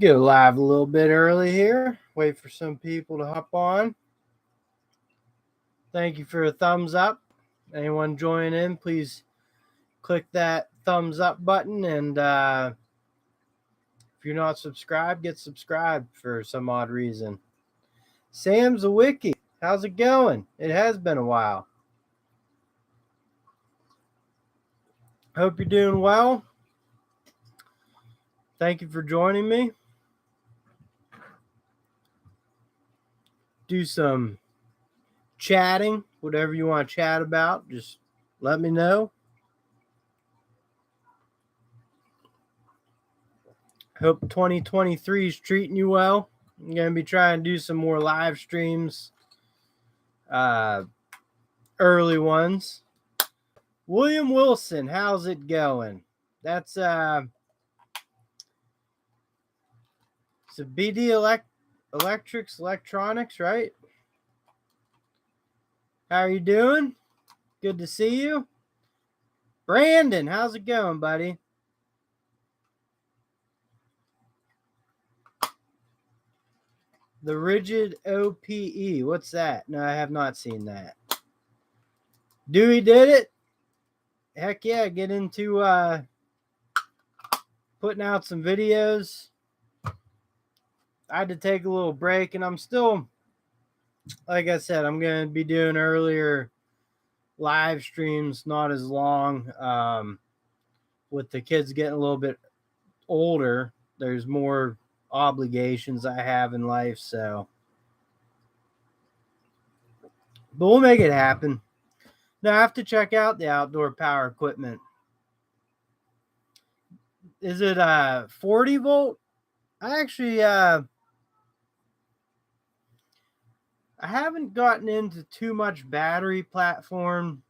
Go live a little bit early here. Wait for some people to hop on. Thank you for a thumbs up. Anyone join in, please click that thumbs up button. And if you're not subscribed, get subscribed for some odd reason. Sam's a wiki. How's it going? It has been a while. Hope you're doing well. Thank you for joining me. Do some chatting, whatever you want to chat about, just let me know. Hope 2023 is treating you well. I'm going to be trying to do some more live streams, early ones. William Wilson, how's it going? That's it's a BD Electronics, right? How are you doing? Good to see you. Brandon, how's it going, buddy? The Rigid OPE. What's that? No, I have not seen that. Dewey did it. Heck yeah, get into putting out some videos. I had to take a little break, and I'm still, like I said, I'm going to be doing earlier live streams, not as long. With the kids getting a little bit older, there's more obligations I have in life, so. But we'll make it happen. Now, I have to check out the outdoor power equipment. Is it 40 volt? I actually I haven't gotten into too much battery platform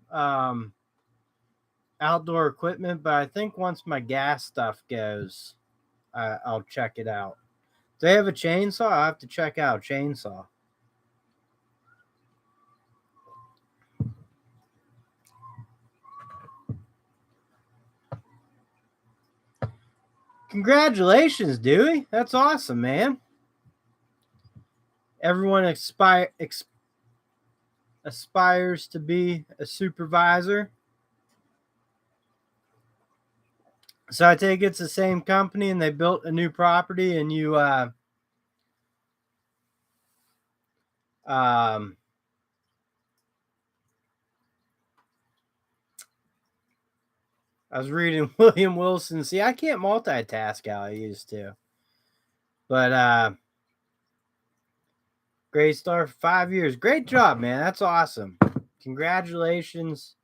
outdoor equipment, but I think once my gas stuff goes, I'll check it out. Do they have a chainsaw? I'll have to check out chainsaw. Congratulations, Dewey. That's awesome, man. Everyone aspires to be a supervisor. So I take it's the same company and they built a new property and you I was reading William Wilson. See, I can't multitask how I used to. But Great Star for 5 years. Great job, man. That's awesome. Congratulations.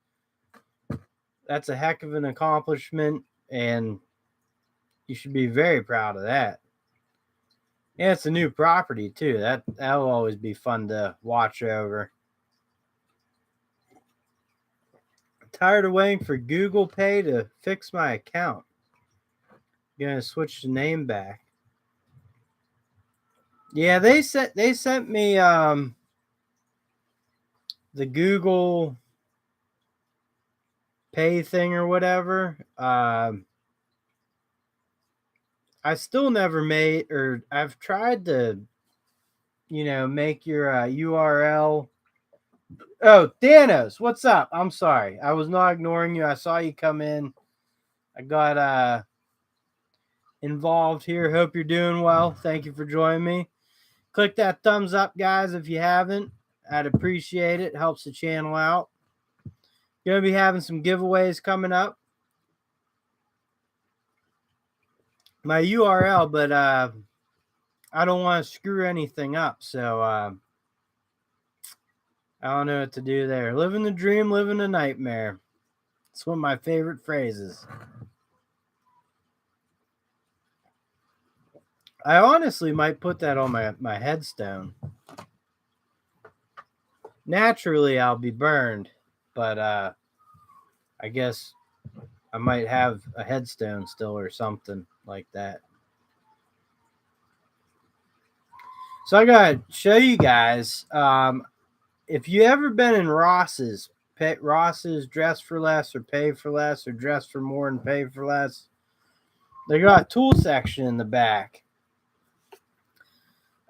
That's a heck of an accomplishment, and you should be very proud of that. Yeah, it's a new property too. That'll always be fun to watch over. I'm tired of waiting for Google Pay to fix my account. I'm gonna switch the name back. Yeah, they sent me the Google Pay thing or whatever. I still never made, or I've tried to, make your URL. Oh, Danos, what's up? I'm sorry. I was not ignoring you. I saw you come in. I got involved here. Hope you're doing well. Thank you for joining me. Click that thumbs up, guys, if you haven't. I'd appreciate it. Helps the channel out. Going to be having some giveaways coming up. My URL, but I don't want to screw anything up, so I don't know what to do there. Living the dream, living the nightmare. It's one of my favorite phrases. I honestly might put that on my headstone. Naturally, I'll be burned, but I guess I might have a headstone still or something like that. So I gotta show you guys. If you ever been in Ross's Dress for Less or Pay for Less or Dress for More and Pay for Less, they got a tool section in the back.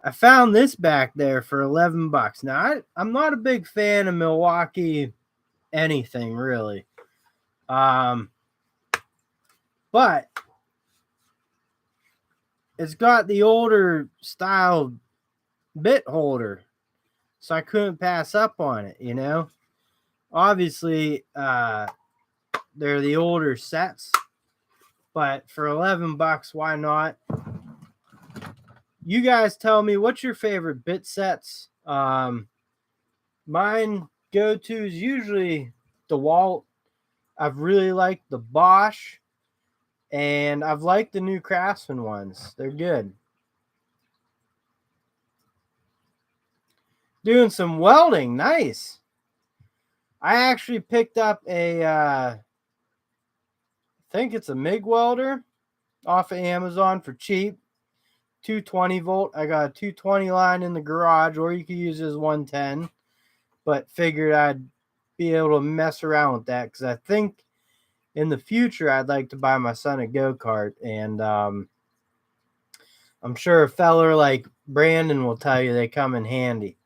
I found this back there for $11. Now I'm not a big fan of Milwaukee anything really. But it's got the older style bit holder, so I couldn't pass up on it, you know. Obviously, they're the older sets, but for $11, why not? You guys tell me, what's your favorite bit sets? Mine go-to is usually DeWalt. I've really liked the Bosch, and I've liked the new Craftsman ones. They're good. Doing some welding, nice. I actually picked up I think it's a MIG welder off of Amazon for cheap. 220 volt. I got a 220 line in the garage, or you could use it as 110. But figured I'd be able to mess around with that because I think in the future I'd like to buy my son a go-kart, and I'm sure a feller like Brandon will tell you they come in handy.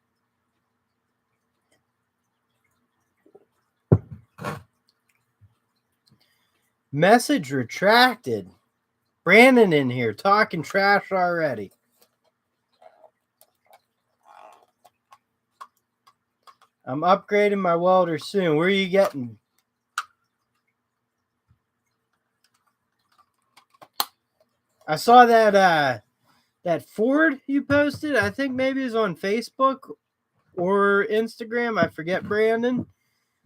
Message retracted. Brandon in here talking trash already. I'm upgrading my welder soon. Where are you getting? I saw that Ford you posted. I think maybe it was on Facebook or Instagram. I forget, Brandon.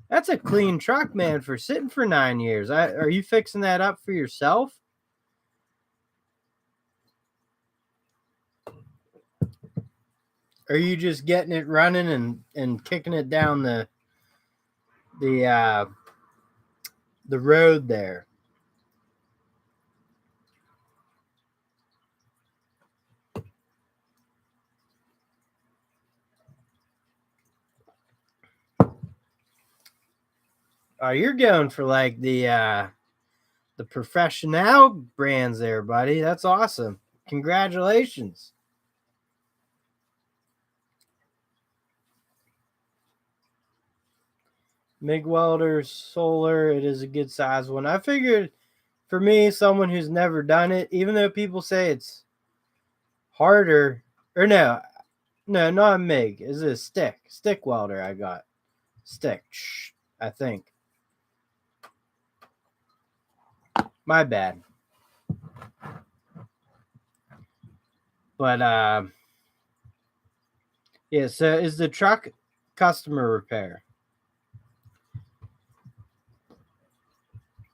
That's a clean truck, man, for sitting for 9 years. Are you fixing that up for yourself? Are you just getting it running and kicking it down the road there? Oh, you're going for like the professional brands there, buddy. That's awesome. Congratulations. MIG welder, solar, it is a good size one. I figured for me, someone who's never done it, even though people say it's harder, or no, not a MIG. Is it a stick welder? I got stick, I think. My bad. But yeah. So is the truck customer repair?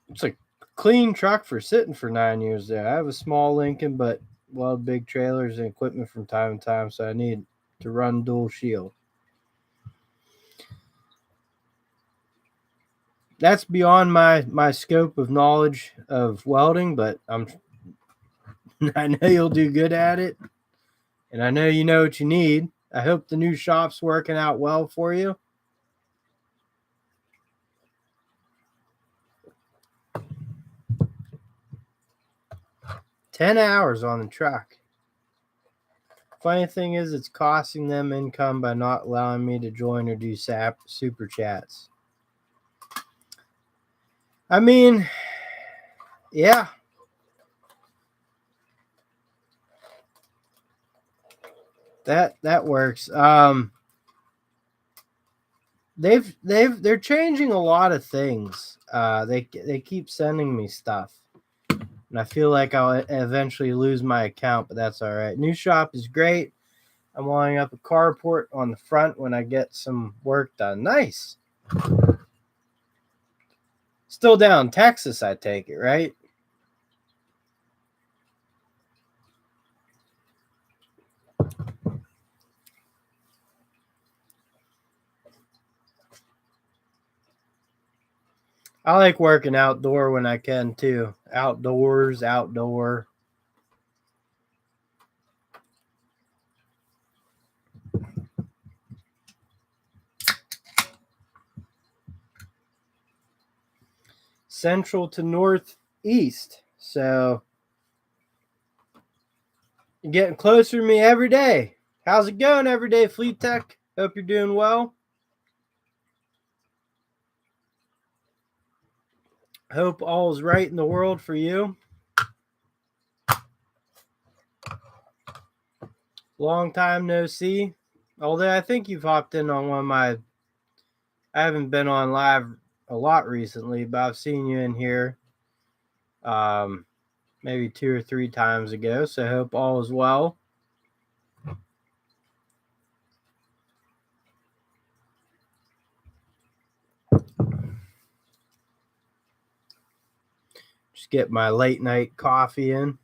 It's a clean truck for sitting for 9 years there. I have a small Lincoln, but a lot of big trailers and equipment from time to time, so I need to run dual shield. That's beyond my scope of knowledge of welding, but I know you'll do good at it, and I know you know what you need. I hope the new shop's working out well for you. 10 hours on the truck. Funny thing is, it's costing them income by not allowing me to join or do super chats. I mean, yeah. That works. They're changing a lot of things. They keep sending me stuff, and I feel like I'll eventually lose my account, but that's all right. New shop is great. I'm lining up a carport on the front when I get some work done. Nice. Still down Texas, I take it, right? I like working outdoor when I can too. Outdoor. Central to northeast. So you're getting closer to me every day. How's it going, Everyday Fleet Tech? Hope you're doing well. Hope all is right in the world for you. Long time no see. Although I think you've hopped in on one of my. I haven't been on live a lot recently, but I've seen you in here maybe 2 or 3 times ago. So I hope all is well. Just get my late night coffee in.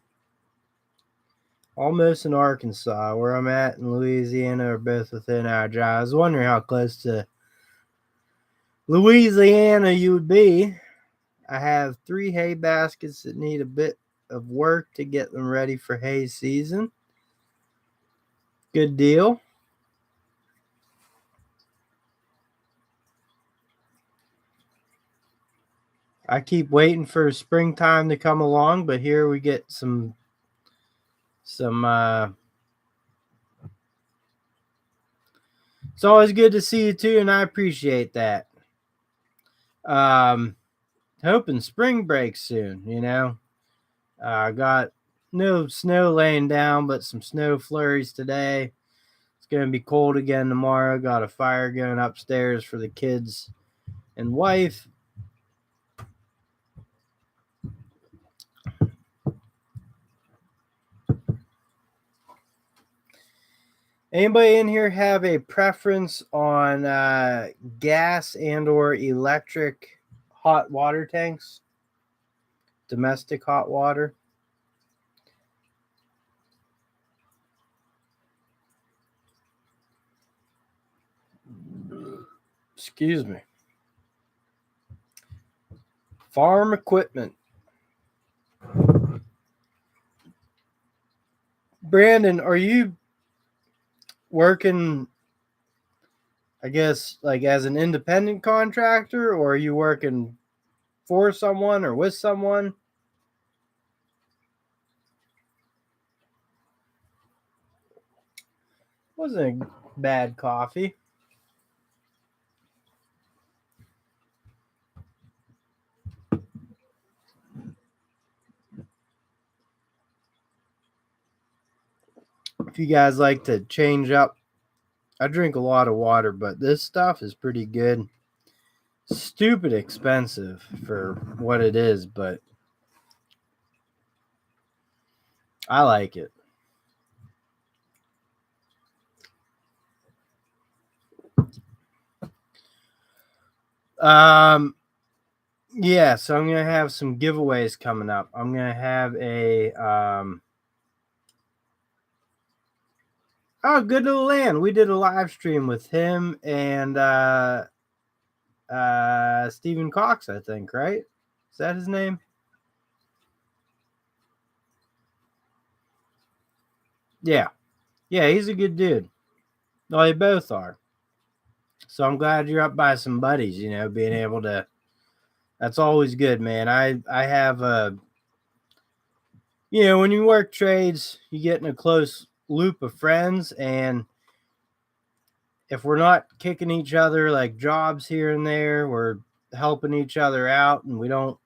Almost in Arkansas, where I'm at, in Louisiana, are both within our drive. I was wondering how close to Louisiana you would be. I have 3 hay baskets that need a bit of work to get them ready for hay season. Good deal. I keep waiting for springtime to come along, but here we get some it's always good to see you too, and I appreciate that. Hoping spring breaks soon, I got no snow laying down, but some snow flurries today. It's going to be cold again tomorrow. Got a fire going upstairs for the kids and wife. Anybody in here have a preference on gas and or electric hot water tanks? Domestic hot water? Excuse me. Farm equipment. Brandon, are you working, I guess, like as an independent contractor, or are you working for someone or with someone? Wasn't a bad coffee. If you guys like to change up, I drink a lot of water, but this stuff is pretty good. Stupid expensive for what it is, but I like it. Yeah, so I'm gonna have some giveaways coming up. I'm gonna have a Good Little Land. We did a live stream with him and Stephen Cox, I think, right? Is that his name? Yeah. Yeah, he's a good dude. Well, they both are. So I'm glad you're up by some buddies, being able to. That's always good, man. I have when you work trades, you get in a close loop of friends, and if we're not kicking each other like jobs here and there, we're helping each other out, and we don't,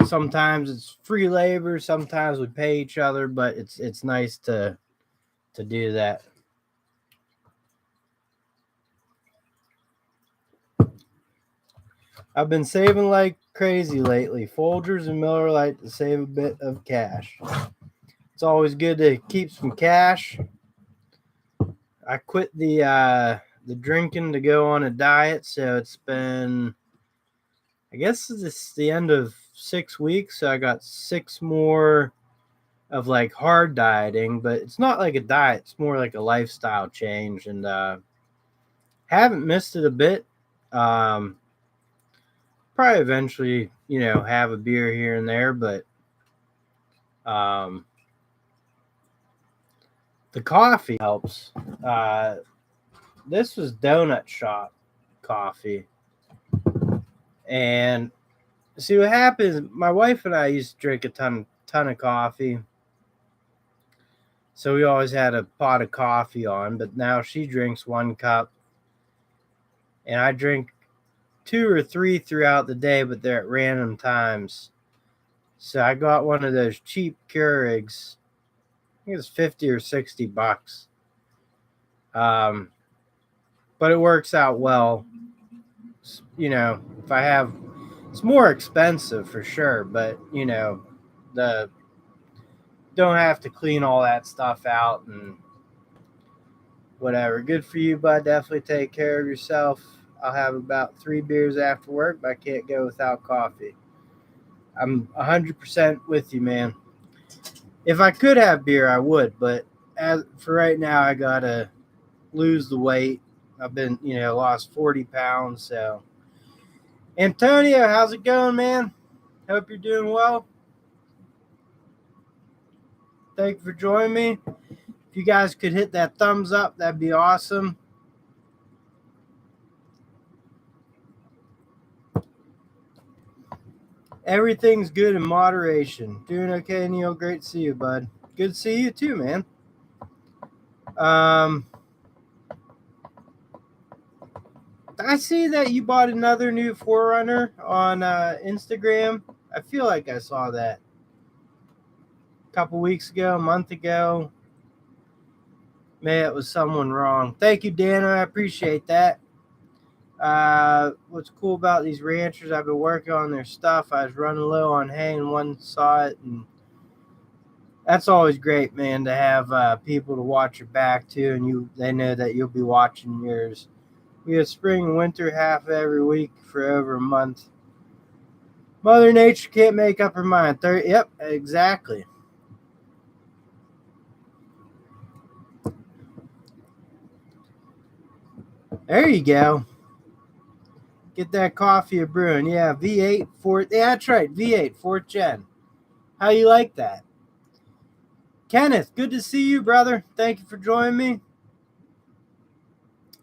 sometimes it's free labor, sometimes we pay each other, but it's nice to do that. I've been saving like crazy lately. Folgers and Miller Lite to save a bit of cash. It's always good to keep some cash. I quit the drinking to go on a diet, so it's been, I guess it's the end of 6 weeks. So I got 6 more of like hard dieting, but it's not like a diet. It's more like a lifestyle change, and haven't missed it a bit. Probably eventually, have a beer here and there, but the coffee helps. This was Donut Shop coffee, and see what happens. My wife and I used to drink a ton of coffee, So we always had a pot of coffee on, but now she drinks 1 cup, and I drink 2 or 3 throughout the day, but they're at random times. So I got one of those cheap Keurigs. I think it's 50 or $60. Um, but it works out well. If I have, it's more expensive for sure, but the don't have to clean all that stuff out and whatever. Good for you, bud. Definitely take care of yourself. I'll have about 3 beers after work, but I can't go without coffee. I'm 100% with you, man. If I could have beer, I would, but as for right now, I gotta lose the weight. I've been, lost 40 pounds. So, Antonio, how's it going, man? Hope you're doing well. Thank you for joining me. If you guys could hit that thumbs up, that'd be awesome. Everything's good in moderation. Doing okay, Neil. Great to see you, bud. Good to see you too, man. I see that you bought another new Forerunner on Instagram. I feel like I saw that a couple weeks ago, a month ago. Maybe it was someone wrong. Thank you, Dana. I appreciate that. What's cool about these ranchers, I've been working on their stuff. I was running low on hay and one saw it, and that's always great, man, to have people to watch your back too, and they know that you'll be watching yours. We have spring and winter half every week for over a month. Mother Nature can't make up her mind. Yep, exactly. There you go. Get that coffee a brewing. Yeah, V8 4. Yeah, that's right. V8 4th gen. How you like that? Kenneth, good to see you, brother. Thank you for joining me.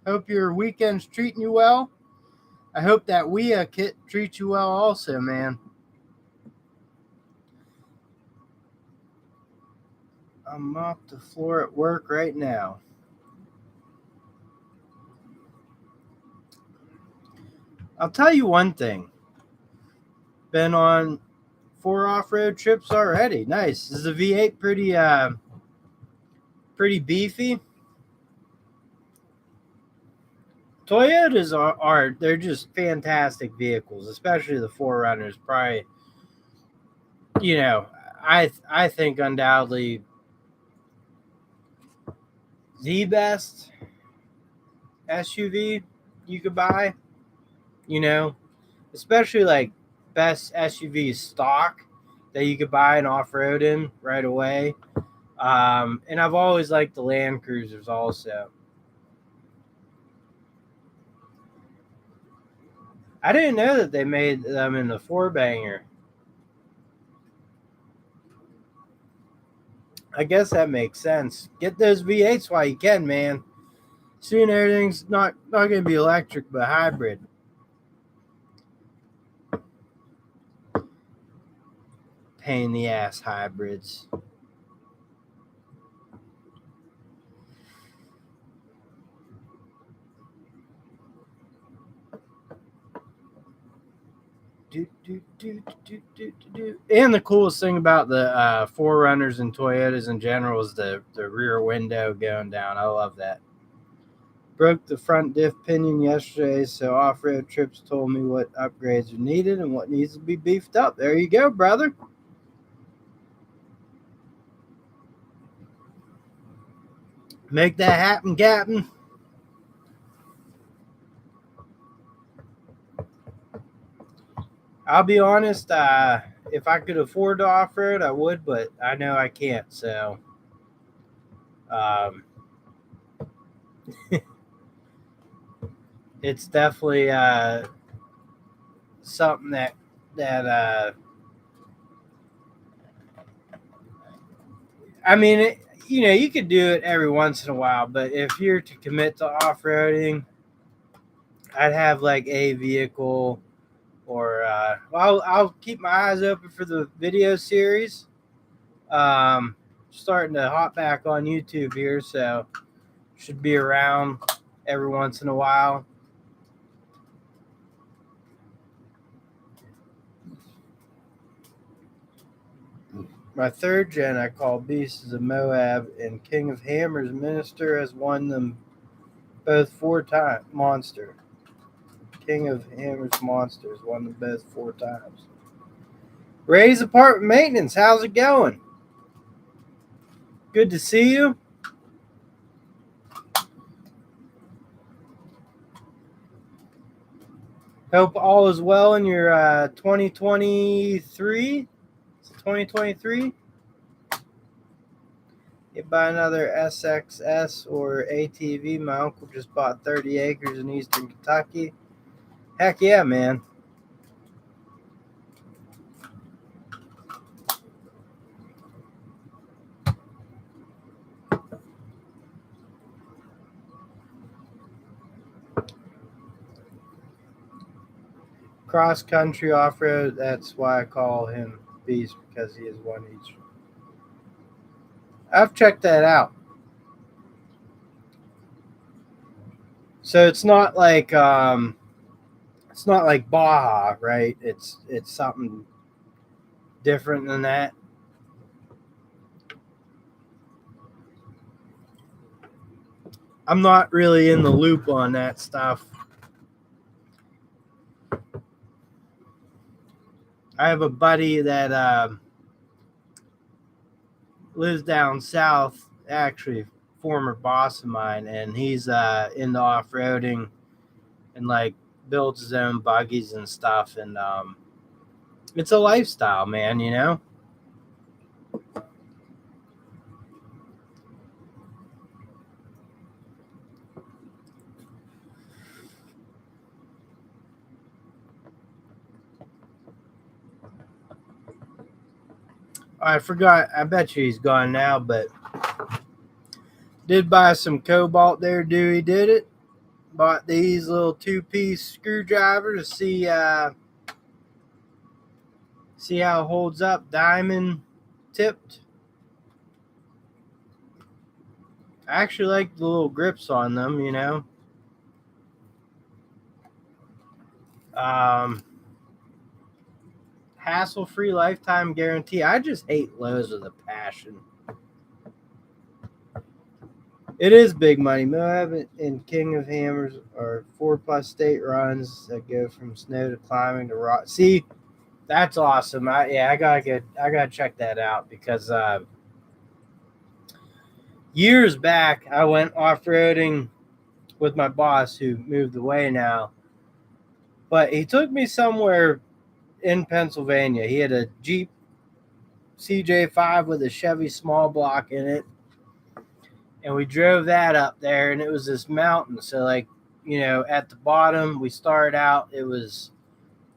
Hope your weekend's treating you well. I hope that WIA kit treats you well also, man. I'm off the floor at work right now. I'll tell you one thing. Been on 4 off-road trips already. Nice. Is the V8 pretty beefy? Toyotas are they're just fantastic vehicles, especially the 4Runners. Probably, I think undoubtedly the best SUV you could buy. Especially like best SUV stock that you could buy and off road in right away. And I've always liked the Land Cruisers also. I didn't know that they made them in the 4-banger. I guess that makes sense. Get those V8s while you can, man. Soon everything's not going to be electric, but hybrid. Pain in the ass hybrids. And the coolest thing about the 4Runners and Toyotas in general is the rear window going down. I love that. Broke the front diff pinion yesterday, so off-road trips told me what upgrades are needed and what needs to be beefed up. There you go, brother. Make that happen, Captain. I'll be honest, if I could afford to off-road, I would, but I know I can't, so it's definitely something that I mean, you could do it every once in a while, but if you're to commit to off-roading, I'd have like a vehicle, or I'll keep my eyes open for the video series. starting to hop back on YouTube here, so should be around every once in a while. My third gen I call Beasts of Moab, and King of Hammers Minister has won them both 4 times. Monster. King of Hammers Monsters won them both 4 times. Ray's Apartment Maintenance, how's it going? Good to see you. Hope all is well in your 2023. 2023. You buy another SXS or ATV. My uncle just bought 30 acres in eastern Kentucky. Heck yeah, man. Cross country off road, that's why I call him Beast, because he is one each. I've checked that out. So it's not like Baja, right? It's something different than that. I'm not really in the loop on that stuff. I have a buddy that lives down south, actually, former boss of mine, and he's into off-roading and like builds his own buggies and stuff, and it's a lifestyle, man, you know. I forgot, I bet you he's gone now, but did buy some cobalt there. Dewey did it. Bought these little 2-piece screwdrivers to see how it holds up. Diamond tipped. I actually like the little grips on them, you know. Um, Hassle-free lifetime guarantee. I just hate Lowe's with a passion. It is big money. Moab and King of Hammers are 4+ state runs that go from snow to climbing to rock. See, that's awesome. I gotta check that out, because years back I went off roading with my boss, who moved away now. But he took me somewhere in Pennsylvania. He had a Jeep CJ5 with a Chevy small block in it, and we drove that up there, and it was this mountain. So, like, you know, at the bottom we started out, it was,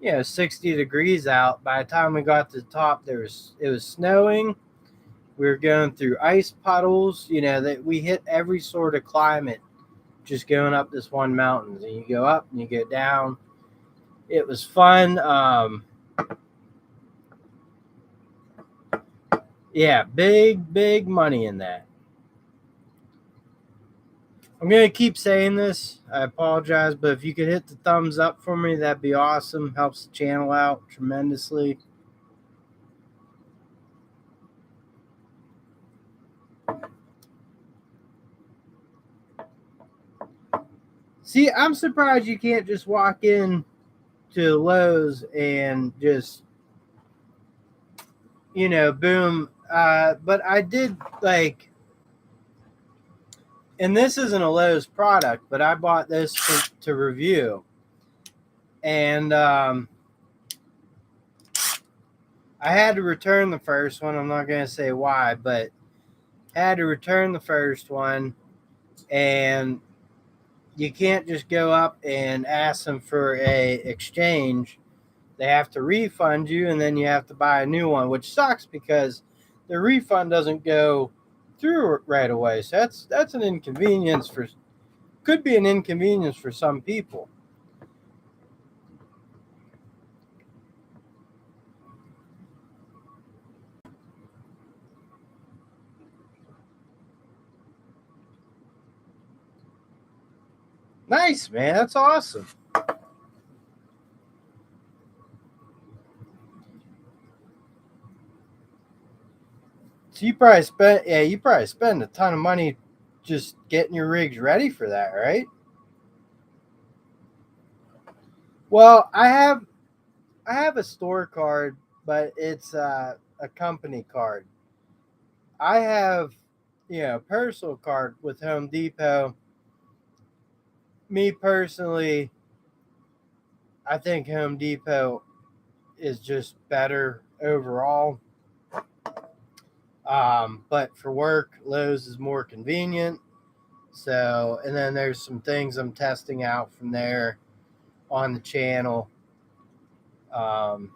60 degrees out. By the time we got to the top, it was snowing. We were going through ice puddles. That we hit every sort of climate just going up this one mountain. And you go up and you go down. It was fun. Yeah, big money in that. I'm going to keep saying this. I apologize, but if you could hit the thumbs up for me, that'd be awesome. Helps the channel out tremendously. See, I'm surprised you can't just walk in to Lowe's and just, boom. But I did, like, and this isn't a Lowe's product, but I bought this to review. And I had to return the first one. I'm not going to say why, but had to return the first one. And you can't just go up and ask them for a exchange. They have to refund you, and then you have to buy a new one, which sucks because the refund doesn't go through right away. So that's an inconvenience could be an inconvenience for some people. Nice, man. That's awesome. So you probably spend a ton of money just getting your rigs ready for that, right? Well, I have a store card, but it's a company card. I have, a personal card with Home Depot. Me personally, I think Home Depot is just better overall. But for work, Lowe's is more convenient. So, and then there's some things I'm testing out from there on the channel. Um,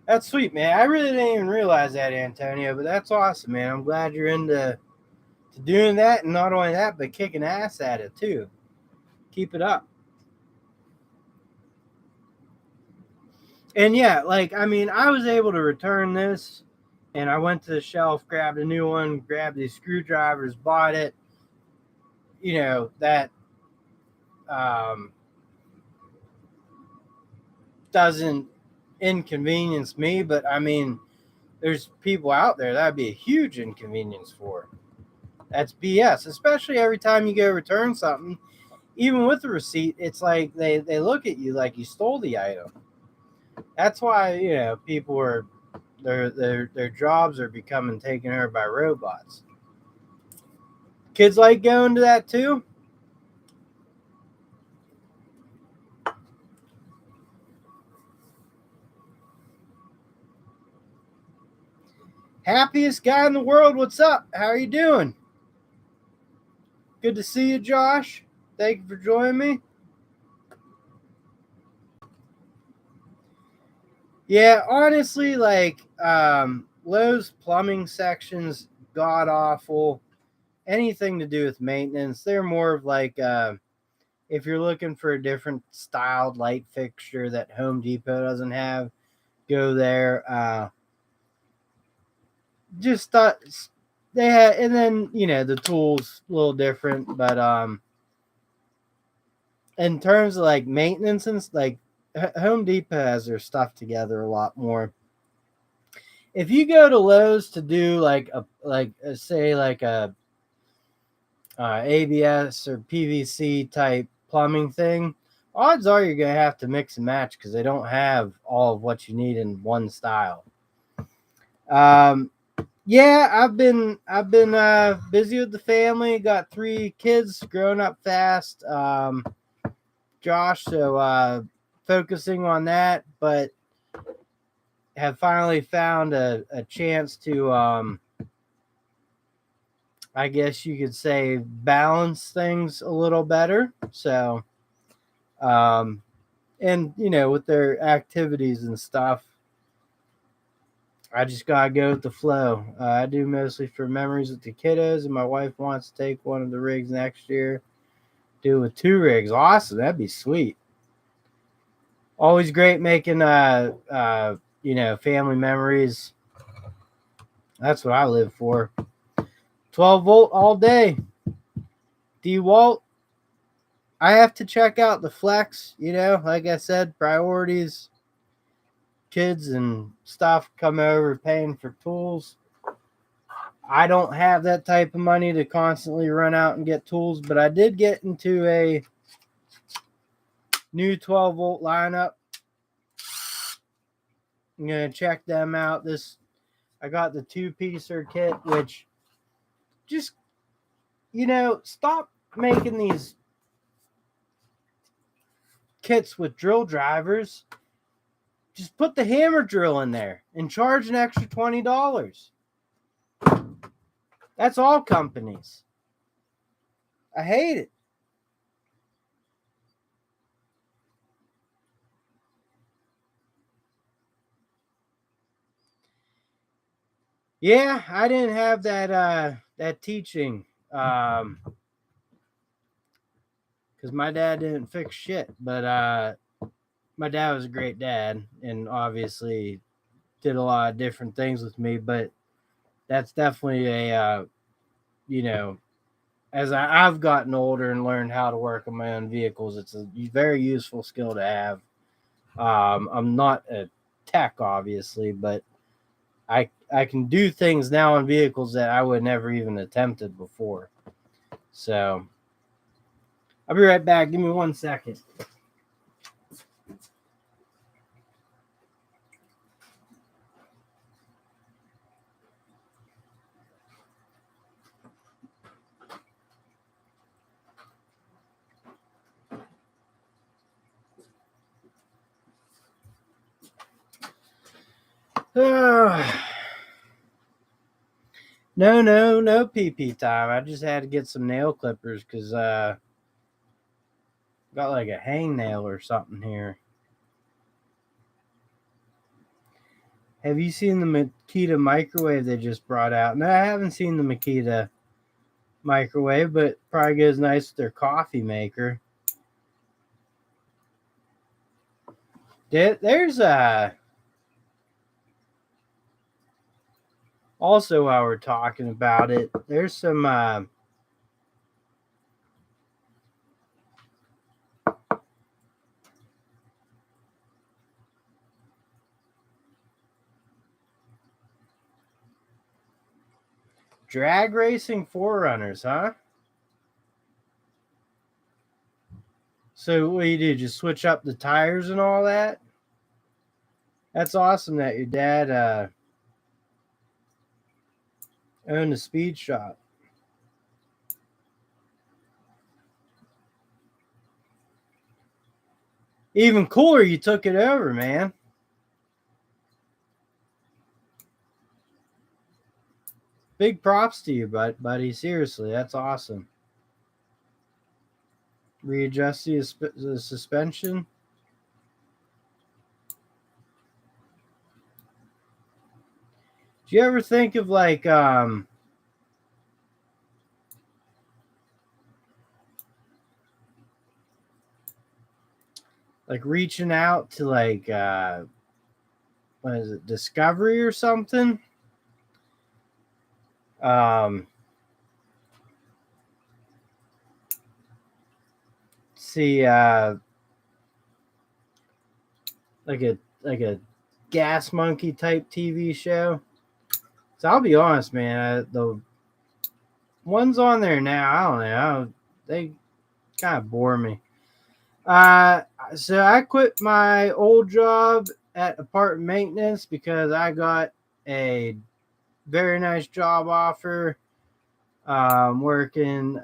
that's sweet, man. I really didn't even realize that, Antonio, but that's awesome, man. I'm glad you're into to doing that, and not only that, but kicking ass at it too. Keep it up. And yeah, like I mean, I was able to return this, and I went to the shelf, grabbed a new one, grabbed these screwdrivers, bought it. That um, doesn't inconvenience me, but I mean, there's people out there that'd be a huge inconvenience for. That's BS, especially every time you go return something. Even with the receipt, it's like they look at you like you stole the item. That's why people are their jobs are becoming taken over by robots. Kids like going to that too. Happiest guy in the world. What's up? How are you doing? Good to see you, Josh. Thank you for joining me. Yeah, honestly, like Lowe's plumbing sections, god awful. Anything to do with maintenance, they're more of like if you're looking for a different styled light fixture that Home Depot doesn't have, go there. Just thought they had, and then the tools a little different, but in terms of like maintenance and like Home Depot has their stuff together a lot more. If you go to Lowe's to do say like a ABS or PVC type plumbing thing, odds are you're gonna have to mix and match because they don't have all of what you need in one style. Um, yeah, I've been busy with the family. Got 3 kids, growing up fast. Josh, so focusing on that, but have finally found a chance to I guess you could say balance things a little better. So um and with their activities and stuff, I just gotta go with the flow. I do mostly for memories with the kiddos, and my wife wants to take one of the rigs next year. Do it with 2 rigs. Awesome, that'd be sweet. Always great making family memories. That's what I live for. 12-volt all day. DeWalt. I have to check out the flex. Like I said, priorities. Kids and stuff come over paying for tools. I don't have that type of money to constantly run out and get tools, but I did get into a new 12-volt lineup. I'm gonna check them out. I got the 2-piecer kit, which just stop making these kits with drill drivers. Just put the hammer drill in there and charge an extra $20. That's all companies. I hate it. Yeah, I didn't have that teaching because my dad didn't fix shit. But my dad was a great dad, and obviously did a lot of different things with me. But that's definitely you know, as I've gotten older and learned how to work on my own vehicles, it's a very useful skill to have. I'm not a tech, obviously, but I can do things now on vehicles that I would never even attempted before. So I'll be right back. Give me 1 second. No PP time. I just had to get some nail clippers because got like a hangnail or something here. Have you seen the Makita microwave they just brought out? No, I haven't seen the Makita microwave, but probably goes nice with their coffee maker. There's also while we're talking about it, there's some drag racing forerunners, huh? So what do you do? Just switch up the tires and all that? That's awesome that your dad owned a speed shop. Even cooler, you took it over, man. Big props to you, buddy. Seriously, that's awesome. Readjust the suspension. Do you ever think of like reaching out to what is it, Discovery or something? See like a gas monkey type TV show. So I'll be honest, man, the ones on there now, I don't know, they kind of bore me. So I quit my old job at apartment maintenance because I got a very nice job offer, working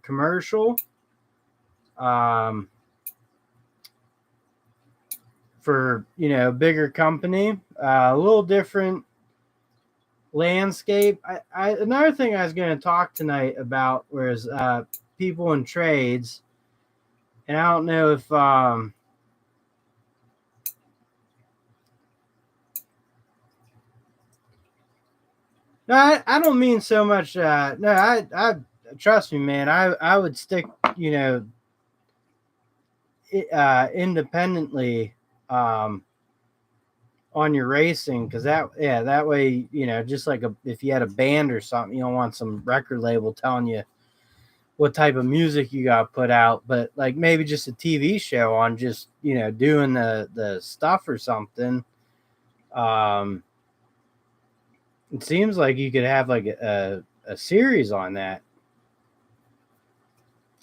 commercial, um, for bigger company, a little different landscape. Another thing I was going to talk tonight about was people in trades, and I don't know if no, I don't mean so much. No, I trust me, man. I would stick, independently, on your racing, because that way, just like if you had a band or something, you don't want some record label telling you what type of music you got put out, but like maybe just a TV show on just doing the stuff or something. Um, it seems like you could have like a series on that.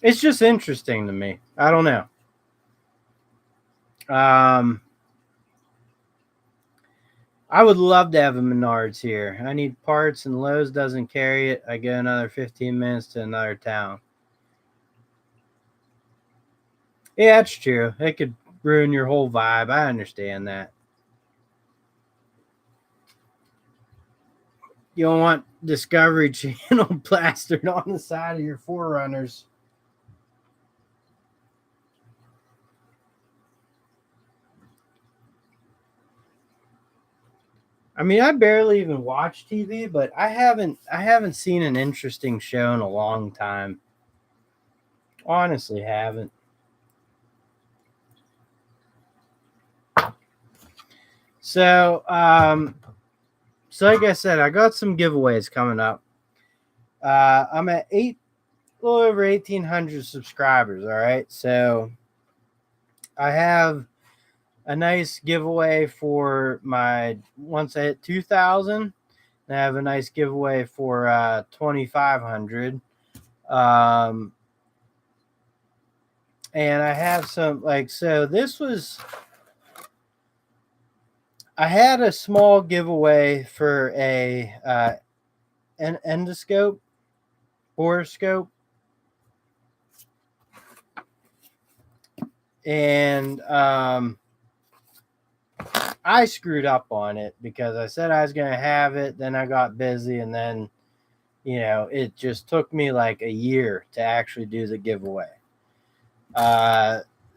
It's just interesting to me. I don't know. I would love to have a Menards here. I need parts and Lowe's doesn't carry it. I go another 15 minutes to another town. Yeah, that's true. It could ruin your whole vibe. I understand that. You don't want Discovery Channel plastered on the side of your Forerunners. I mean, I barely even watch TV, but I haven't seen an interesting show in a long time. Honestly, haven't. So, so like I said, I got some giveaways coming up. I'm at a little over 1,800 subscribers. All right, so I have a nice giveaway for my once I hit 2,000. I have a nice giveaway for 2,500. Um, and I have some like so. This was I had a small giveaway for a an endoscope, boroscope, and I screwed up on it because I said I was going to have it. Then I got busy, and then it just took me like a year to actually do the giveaway.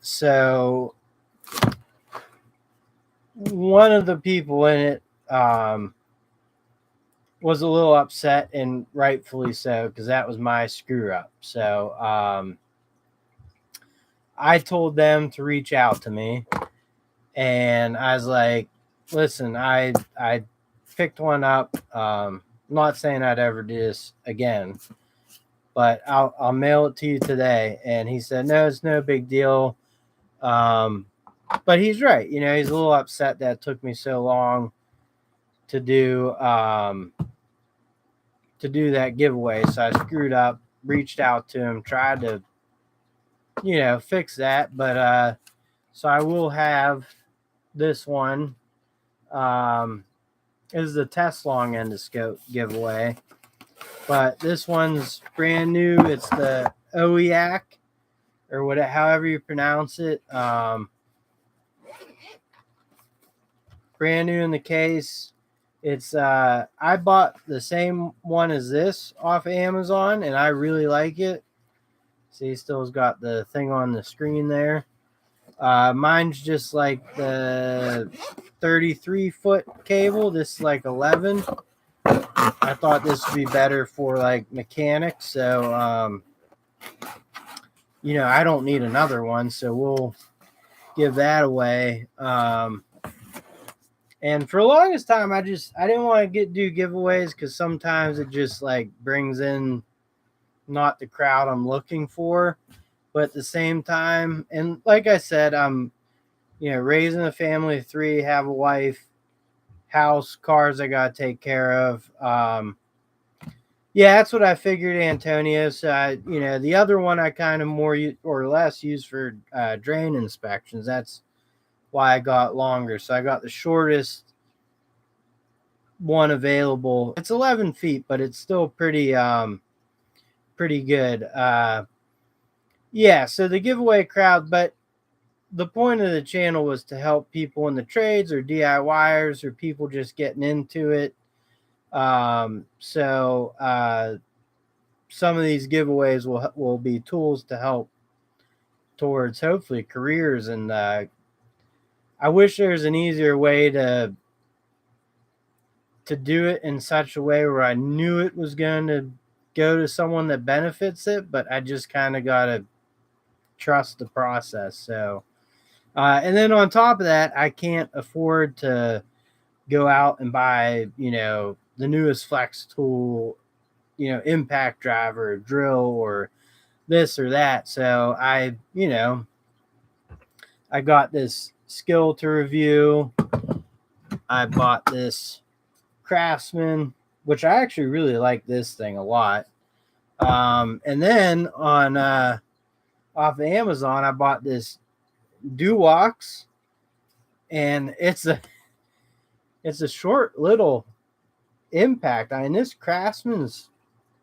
So one of the people in it was a little upset, and rightfully so, because that was my screw up. So I told them to reach out to me, and I was like, listen, I picked one up. Not saying I'd ever do this again, but I'll mail it to you today. And he said, no, it's no big deal. But he's right. He's a little upset that it took me so long to do that giveaway. So I screwed up, reached out to him, tried to, fix that. But so I will have this one. Is the Teslong endoscope giveaway. But this one's brand new. It's the OEAC, or whatever, however you pronounce it. Brand new in the case. It's I bought the same one as this off of Amazon, and I really like it. See, still's got the thing on the screen there. Mine's just like the 33-foot cable. This is like 11. I thought this would be better for like mechanics, so I don't need another one, so we'll give that away. And for the longest time, I didn't want to do giveaways because sometimes it just like brings in not the crowd I'm looking for. But at the same time, and like I said, I'm raising a family of 3, have a wife, house, cars I gotta take care of. Yeah, that's what I figured, Antonio. So the other one I kind of more or less use for drain inspections. That's why I got longer. So I got the shortest one available. It's 11 feet, but it's still pretty good. Yeah, so the giveaway crowd, but the point of the channel was to help people in the trades or DIYers or people just getting into it. So some of these giveaways will be tools to help towards hopefully careers. And I wish there was an easier way to do it in such a way where I knew it was going to go to someone that benefits it, but I just kind of got to trust the process. So, and then on top of that, I can't afford to go out and buy, the newest flex tool, impact driver, drill, or this or that. So I got this skill to review. I bought this Craftsman, which I actually really like this thing a lot. And then on off of Amazon, I bought this Duwox, and it's a short little impact. I mean, this Craftsman's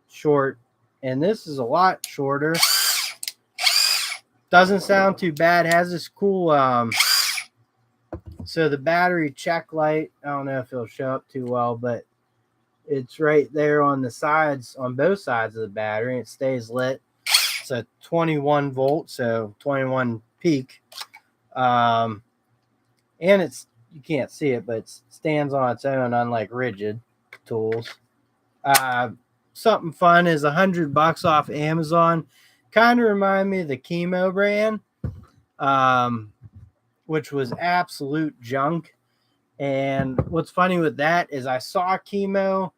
short, and this is a lot shorter. Doesn't sound too bad. It has this cool so the battery check light, I don't know if it'll show up too well, but it's right there on the sides, on both sides of the battery. It stays lit. It's a 21 volt, so 21 peak. And it's, you can't see it, but it stands on its own, unlike rigid tools. Something fun is $100 off Amazon. Kind of remind me of the Chemo brand, which was absolute junk. And what's funny with that is I saw chemo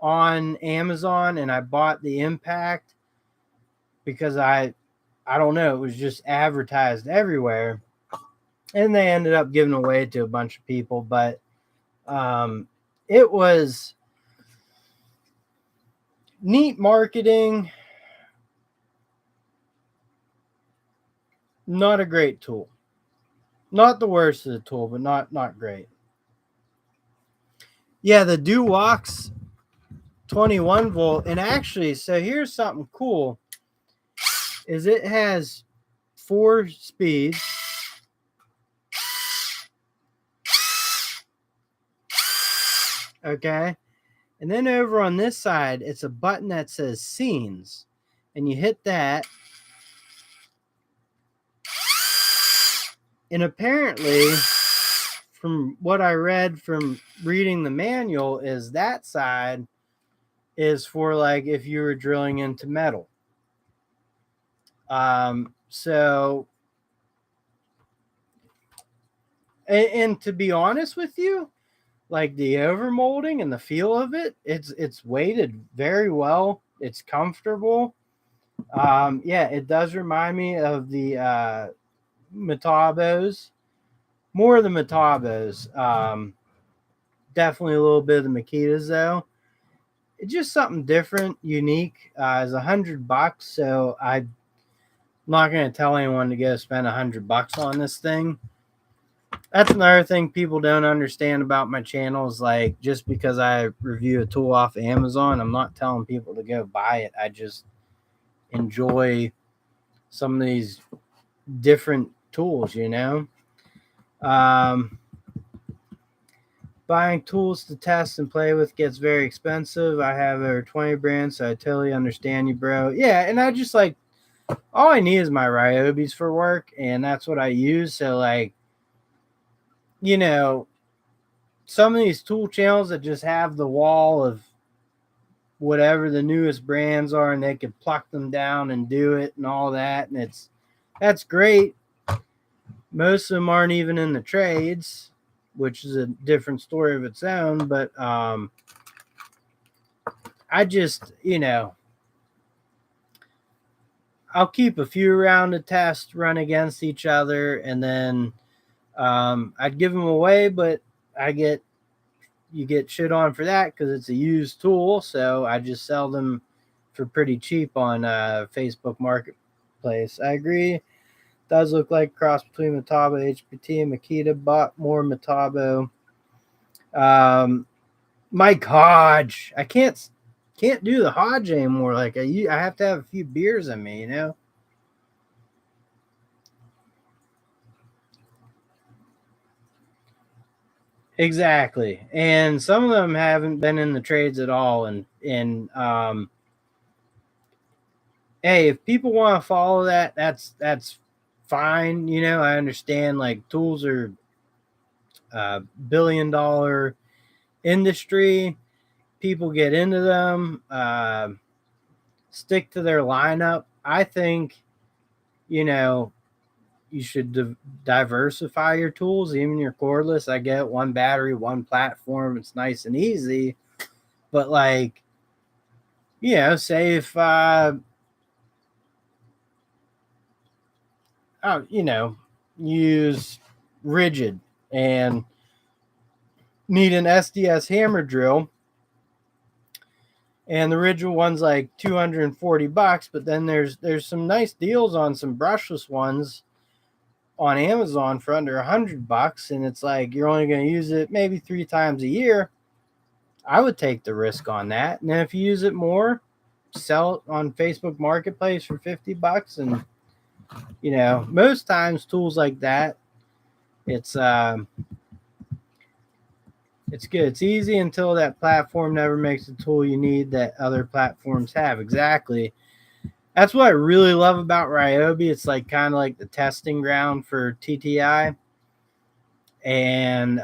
on Amazon and I bought the Impact because I don't know, it was just advertised everywhere. And they ended up giving away to a bunch of people, but it was neat marketing, not a great tool. Not the worst of the tool, but not great. Yeah, the Duwox 21 volt, and actually, so here's something cool: is it has 4 speeds. Okay, and then over on this side, it's a button that says scenes, and you hit that, and apparently, from what I read from reading the manual, is that side is for like if you were drilling into metal. So, and to be honest with you, like the overmolding and the feel of it, it's weighted very well. It's comfortable. Yeah, it does remind me of the Metabos, more of the Metabos. Definitely a little bit of the Makitas though. It's just something different, unique. It's $100, so I'm not going to tell anyone to go spend $100 on this thing. That's another thing people don't understand about my channel is like just because I review a tool off of Amazon, I'm not telling people to go buy it. I just enjoy some of these different tools, you know. Um, Buying tools to test and play with gets very expensive. I have over 20 brands, so I totally understand you, bro. Yeah, and I just like all I need is my Ryobis for work, and that's what I use. So like, you know, some of these tool channels that just have the wall of whatever the newest brands are and they could pluck them down and do it and all that, and that's great. Most of them aren't even in the trades, which is a different story of its own, but I just, I'll keep a few around to test, run against each other, and then I'd give them away, but you get shit on for that because it's a used tool. So I just sell them for pretty cheap on Facebook Marketplace. I agree. Does look like a cross between Metabo, HPT, and Makita. Bought more Metabo. Mike Hodge. I can't do the Hodge anymore. Like I have to have a few beers in me, you know. Exactly, and some of them haven't been in the trades at all. And hey, if people want to follow that, that's fine. You know, I understand. Like tools are $1 billion industry. People get into them. Stick to their lineup. I think, you know, you should diversify your tools, even your cordless. I get one battery, one platform. It's nice and easy. But like, say if use rigid and need an SDS hammer drill, and the rigid one's like $240, but then there's some nice deals on some brushless ones on Amazon for under $100, and it's like you're only going to use it maybe 3 times a year. I would take the risk on that, and then if you use it more, sell it on Facebook Marketplace for $50. And most times tools like that, it's good. It's easy until that platform never makes the tool you need that other platforms have. Exactly. That's what I really love about Ryobi. It's like kind of like the testing ground for TTI, and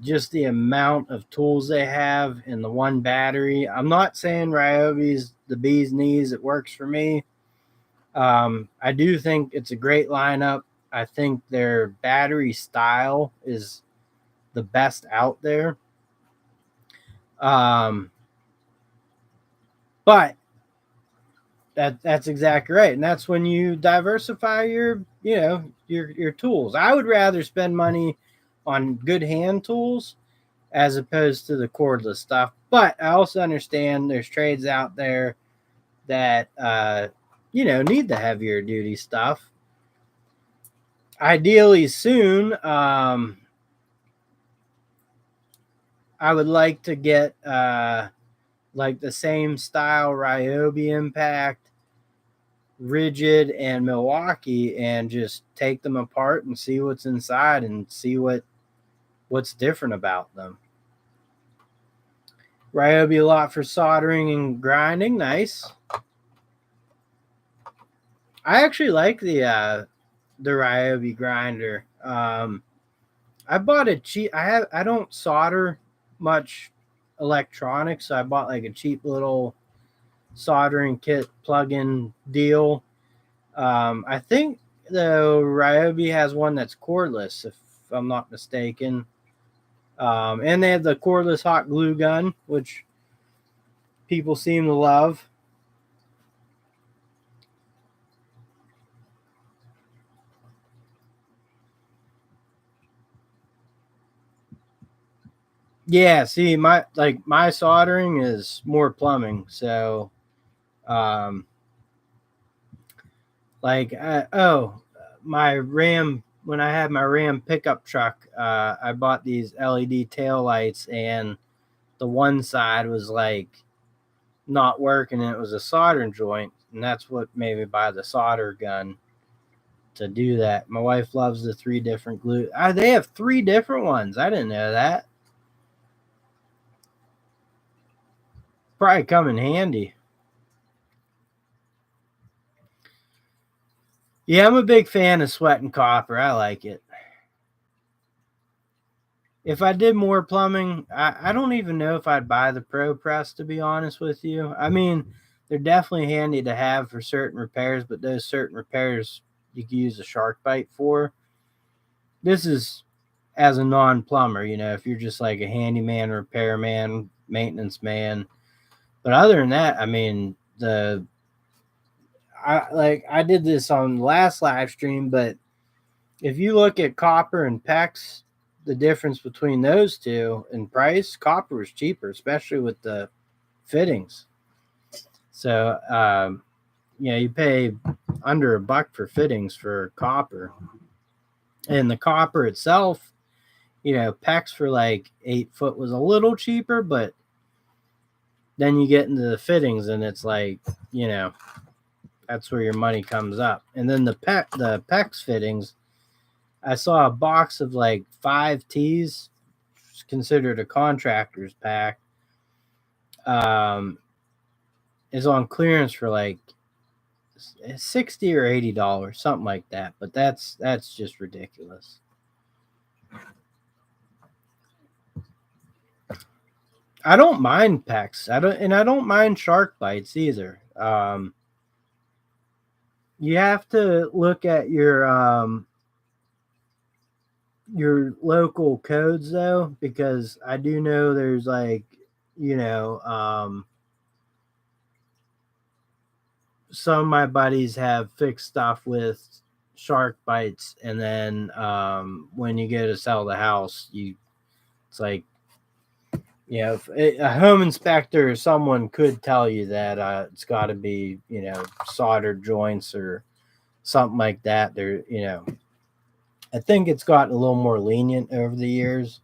just the amount of tools they have in the one battery. I'm not saying Ryobi's the bee's knees. It works for me. I do think it's a great lineup. I think their battery style is the best out there. But that's exactly right, and that's when you diversify your tools. I would rather spend money on good hand tools as opposed to the cordless stuff. But I also understand there's trades out there that need the heavier duty stuff. Ideally soon, I would like to get like the same style Ryobi Impact, Rigid, and Milwaukee, and just take them apart and see what's inside and see what's different about them. Ryobi a lot for soldering and grinding. Nice. I actually like the Ryobi grinder. I bought a cheap. I don't solder much electronics, so I bought like a cheap little soldering kit plug-in deal. I think the Ryobi has one that's cordless, if I'm not mistaken. And they have the cordless hot glue gun, which people seem to love. Yeah, see, my soldering is more plumbing, so um, my Ram, when I had my Ram pickup truck, I bought these LED tail lights, and the one side was like not working, and it was a soldering joint, and that's what made me buy the solder gun to do that. My wife loves the 3 different glue. They have 3 different ones. I didn't know that. Probably come in handy. Yeah, I'm a big fan of sweat and copper. I like it. If I did more plumbing, I don't even know if I'd buy the Pro Press, to be honest with you. I mean, they're definitely handy to have for certain repairs, but those certain repairs you can use a shark bite for. This is as a non-plumber, if you're just like a handyman, repairman, maintenance man. But other than that, I mean, I did this on the last live stream, but if you look at copper and PEX, the difference between those two in price, copper is cheaper, especially with the fittings. So, you pay under $1 for fittings for copper. And the copper itself, PEX for like 8 foot was a little cheaper, but then you get into the fittings and it's like, that's where your money comes up. And then the PEX fittings, I saw a box of like 5 tees, considered a contractor's pack, is on clearance for like $60 or $80, something like that. But that's just ridiculous. I don't mind PEX. I don't mind shark bites either. You have to look at your local codes though, because I do know there's like, some of my buddies have fixed stuff with shark bites, and then when you go to sell the house, it's like, if a home inspector or someone could tell you that it's got to be, soldered joints or something like that. I think it's gotten a little more lenient over the years.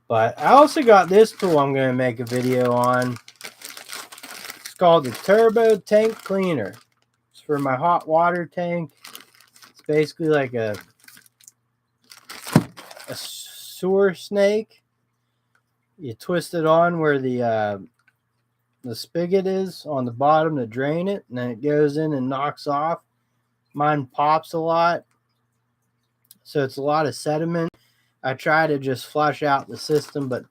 But I also got this tool I'm going to make a video on. It's called the Turbo Tank Cleaner. It's for my hot water tank. It's basically like a sewer snake. You twist it on where the spigot is on the bottom to drain it, and then it goes in and knocks off. Mine pops a lot, so it's a lot of sediment. I try to just flush out the system, but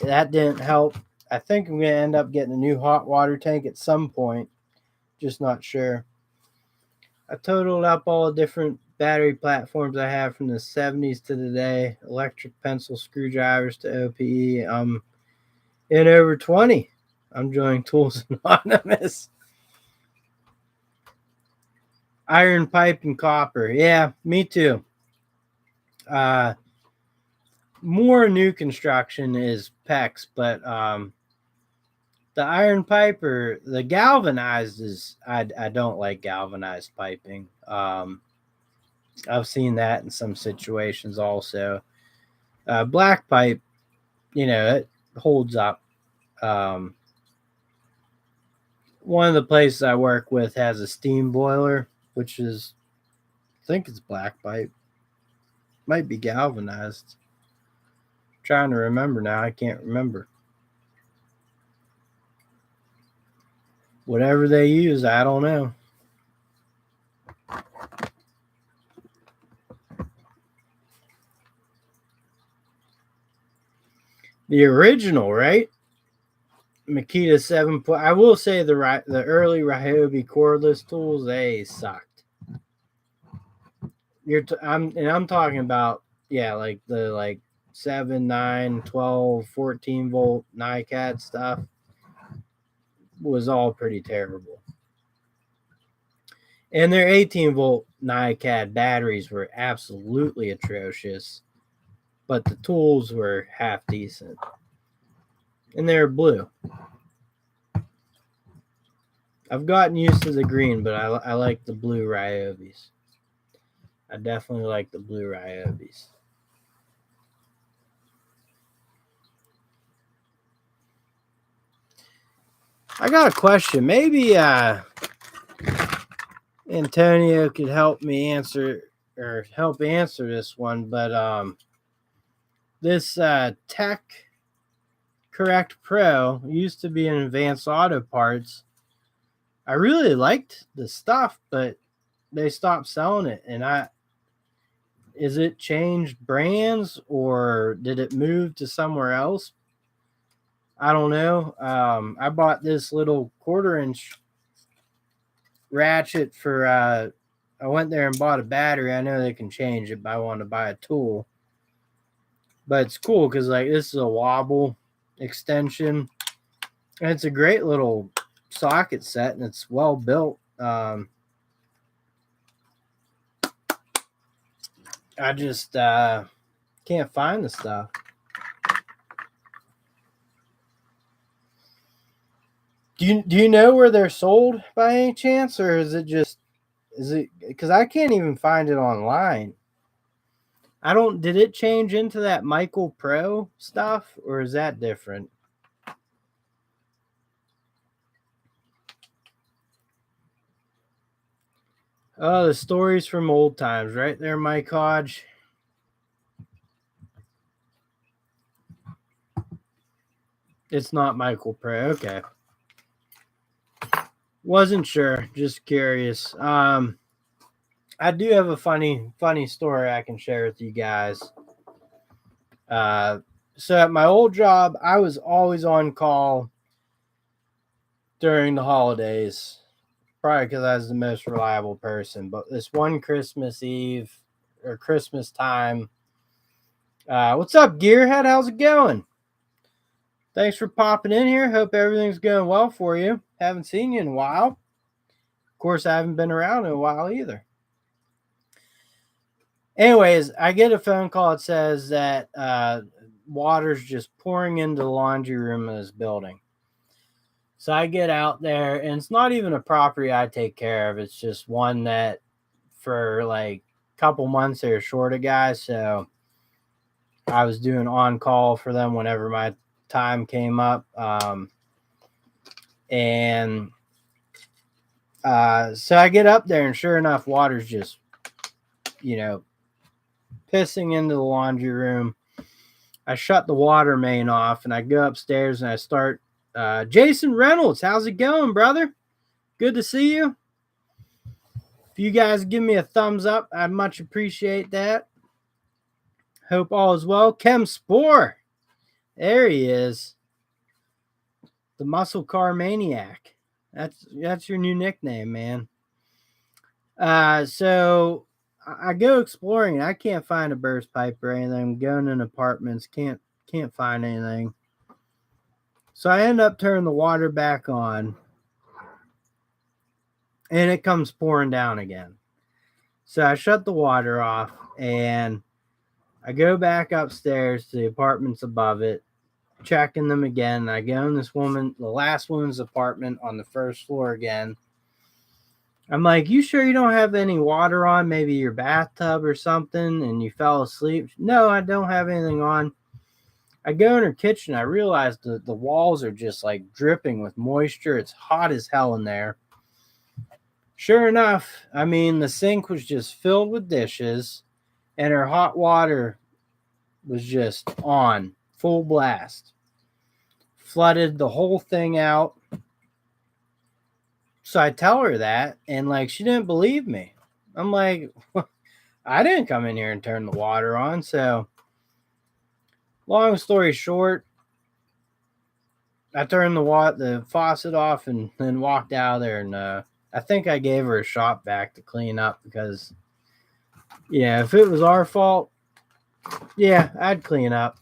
that didn't help. I think I'm going to end up getting a new hot water tank at some point. Just not sure. I totaled up all the different battery platforms I have from the 70s to today, electric pencil screwdrivers to OPE. I'm in over 20. I'm joining Tools Anonymous. Iron pipe and copper. Yeah, me too. More new construction is PEX, but the iron pipe or the galvanized is I don't like galvanized piping. I've seen that in some situations also. Black pipe, it holds up. One of the places I work with has a steam boiler, which is, I think it's black pipe. Might be galvanized. Trying to remember now. I can't remember. Whatever they use, I don't know. The original, right? Makita 7. I will say the early Ryobi cordless tools, they sucked. I'm talking about, yeah, like the 7, 9, 12, 14 volt NiCad stuff was all pretty terrible. And their 18 volt NiCad batteries were absolutely atrocious, but the tools were half decent. And they're blue. I've gotten used to the green, but I like the blue Ryobis. I definitely like the blue Ryobis. I got a question. Maybe Antonio could help me answer this one, but this Tech Correct Pro used to be in Advanced Auto Parts. I really liked the stuff, but they stopped selling it. And is it changed brands or did it move to somewhere else? I don't know. I bought this little 1/4-inch ratchet for. I went there and bought a battery. I know they can change it, but I wanted to buy a tool. But it's cool because this is a wobble extension, and it's a great little socket set, and it's well built. I just can't find the stuff. Do you know where they're sold by any chance, or is it because I can't even find it online? Did it change into that Michael Pro stuff, or is that different? Oh, the stories from old times, right there, Mike Hodge. It's not Michael Pro. Okay. Wasn't sure. Just curious. I do have a funny story I can share with you guys. So at my old job, I was always on call during the holidays, probably because I was the most reliable person. But this one Christmas Eve or Christmas time, what's up, Gearhead? How's it going? Thanks for popping in here. Hope everything's going well for you. Haven't seen you in a while. Of course, I haven't been around in a while either. Anyways, I get a phone call that says that water's just pouring into the laundry room of this building. So I get out there, and it's not even a property I take care of. It's just one that for a couple months they were short a guy. So I was doing on call for them whenever my time came up. So I get up there, and sure enough, water's just, pissing into the laundry room. I shut the water main off, and I go upstairs, and I start, Jason Reynolds, how's it going, brother? Good to see you. If you guys give me a thumbs up, I'd much appreciate that. Hope all is well. Chem Spore. There he is. The Muscle Car Maniac. That's your new nickname, man. So I go exploring and I can't find a burst pipe or anything. I'm going in apartments, can't find anything. So I end up turning the water back on and it comes pouring down again. So I shut the water off and I go back upstairs to the apartments above it, checking them again. I go in the last woman's apartment on the first floor again. I'm like, you sure you don't have any water on? Maybe your bathtub or something, and you fell asleep? No, I don't have anything on. I go in her kitchen. I realize the walls are just like dripping with moisture. It's hot as hell in there. Sure enough, I mean, the sink was just filled with dishes, and her hot water was just on full blast. Flooded the whole thing out. So I tell her that, and like, she didn't believe me. I'm like, I didn't come in here and turn the water on. So, long story short, I turned the faucet off and then walked out of there. And I think I gave her a shop vac to clean up because, yeah, if it was our fault, yeah, I'd clean up.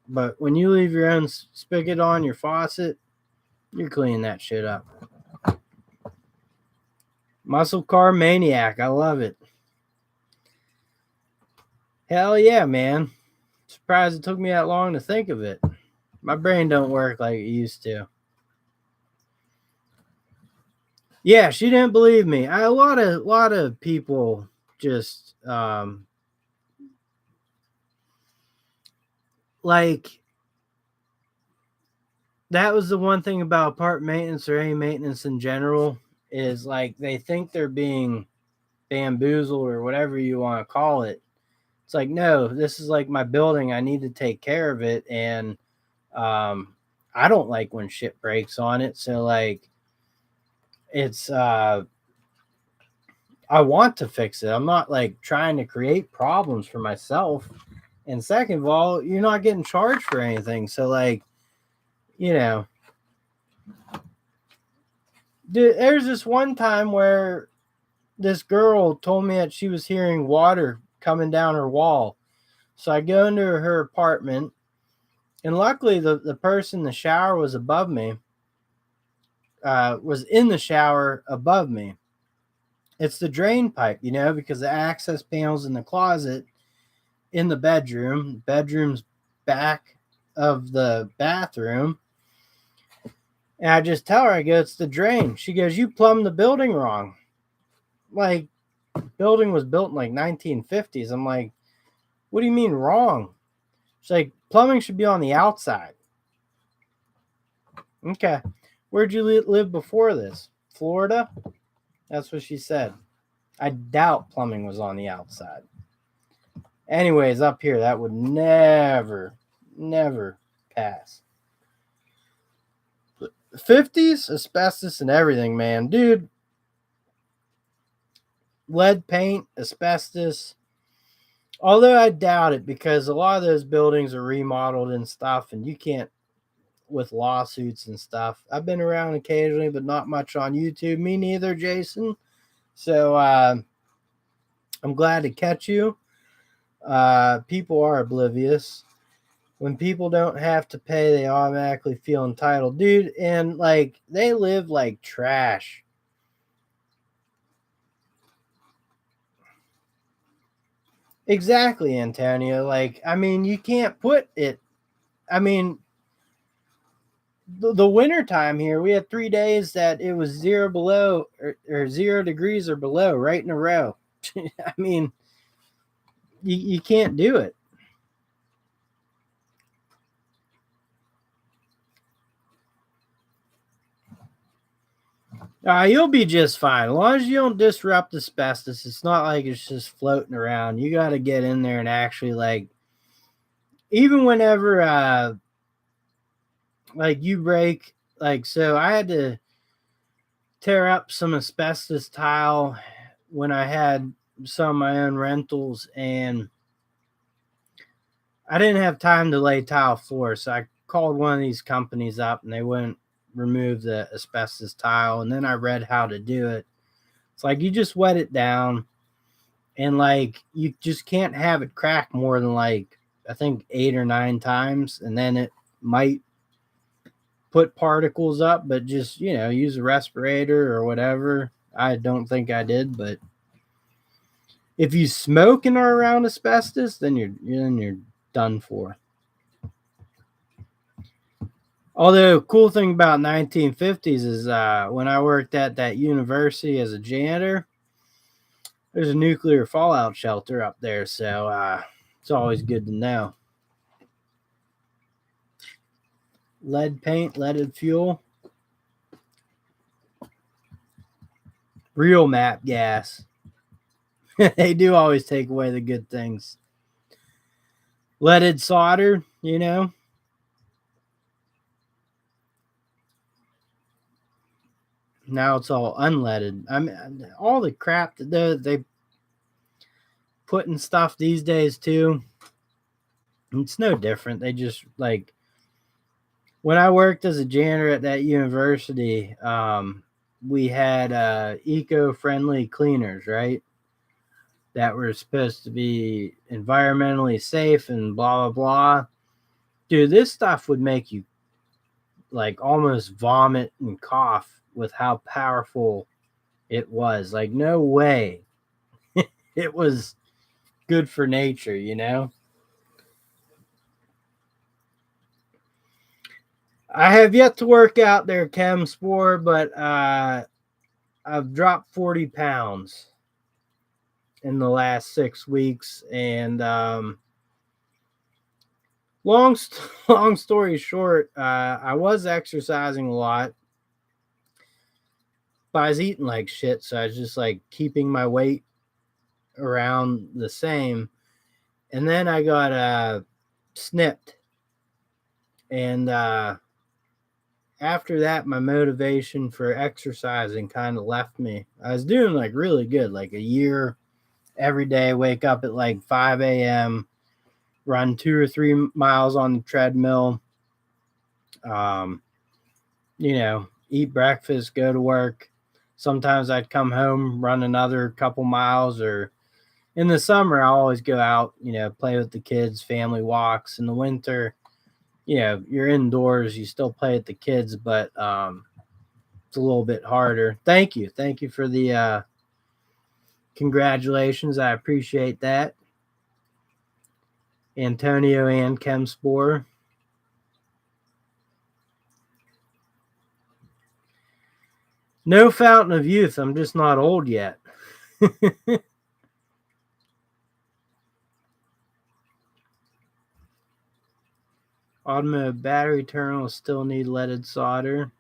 But when you leave your own spigot on your faucet, you're cleaning that shit up. Muscle car maniac. I love it. Hell yeah, man. Surprised it took me that long to think of it. My brain don't work like it used to. Yeah, she didn't believe me. A lot of people just like that was the one thing about apartment maintenance or any maintenance in general is like they think they're being bamboozled or whatever you want to call it. It's like, no, this is like my building. I need to take care of it, and I don't like when shit breaks on it. So like, it's I want to fix it. I'm not like trying to create problems for myself. And second of all, you're not getting charged for anything. So like, you know, there's this one time where this girl told me that she was hearing water coming down her wall. So I go into her apartment, and luckily the person in the shower was above me, was in the shower above me. It's the drain pipe, because the access panel's in the closet in the bedroom. Bedroom's back of the bathroom. And I just tell her, I go, it's the drain. She goes, you plumbed the building wrong. Like, building was built in like 1950s. I'm like, what do you mean wrong? She's like, plumbing should be on the outside. Okay. Where'd you live before this? Florida? That's what she said. I doubt plumbing was on the outside. Anyways, up here, that would never pass. 50s, asbestos and everything, man. Dude, lead paint, asbestos. Although I doubt it because a lot of those buildings are remodeled and stuff, and you can't, with lawsuits and stuff. I've been around occasionally, but not much on YouTube. Me neither, Jason. So I'm glad to catch you. People are oblivious. When people don't have to pay, they automatically feel entitled. Dude, and like they live like trash. Exactly, Antonio. Like, I mean, you can't put it. I mean, the winter time here, we had 3 days that it was 0 below or 0 degrees or below right in a row. I mean, you can't do it. You'll be just fine. As long as you don't disrupt asbestos, it's not like it's just floating around. You got to get in there and actually, like, even whenever, like, you break, like, so I had to tear up some asbestos tile when I had some of my own rentals, and I didn't have time to lay tile floor, so I called one of these companies up, and they wouldn't remove the asbestos tile, and then I read how to do it. It's like you just wet it down, and like you just can't have it crack more than like I think 8 or 9 times, and then it might put particles up. But just use a respirator or whatever. I don't think I did, but if you smoke and are around asbestos, then you're done for. Although, cool thing about 1950s is when I worked at that university as a janitor, there's a nuclear fallout shelter up there, so it's always good to know. Lead paint, leaded fuel, real MAP gas. They do always take away the good things. Leaded solder, now it's all unleaded. I mean, all the crap that they put in stuff these days too. It's no different. They just like when I worked as a janitor at that university, we had eco-friendly cleaners, right? That were supposed to be environmentally safe and blah blah blah. Dude, this stuff would make you like almost vomit and cough with how powerful it was. Like, no way. It was good for nature, I have yet to work out their chem spore, but I've dropped 40 pounds in the last 6 weeks. And long story short, I was exercising a lot, but I was eating like shit. So I was just like keeping my weight around the same. And then I got snipped. And after that, my motivation for exercising kind of left me. I was doing like really good, like a year every day, wake up at like 5 a.m., run 2 or 3 miles on the treadmill, um, eat breakfast, go to work. Sometimes I'd come home, run another couple miles, or in the summer, I always go out, play with the kids, family walks. In the winter, you're indoors, you still play with the kids, but it's a little bit harder. Thank you for the congratulations. I appreciate that, Antonio and Chemspore. No fountain of youth. I'm just not old yet. Automotive battery terminals still need leaded solder.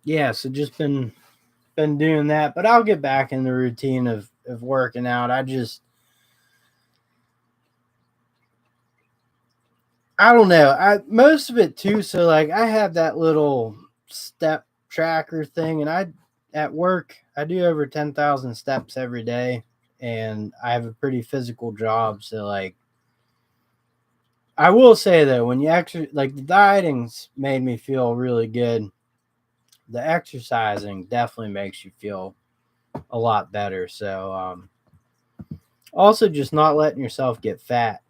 Yeah, so just been doing that, but I'll get back in the routine of working out. I don't know. Most of it too. So like I have that little step tracker thing, and at work I do over 10,000 steps every day, and I have a pretty physical job. So like I will say though, when you actually like the dieting's made me feel really good. The exercising definitely makes you feel a lot better. So also just not letting yourself get fat.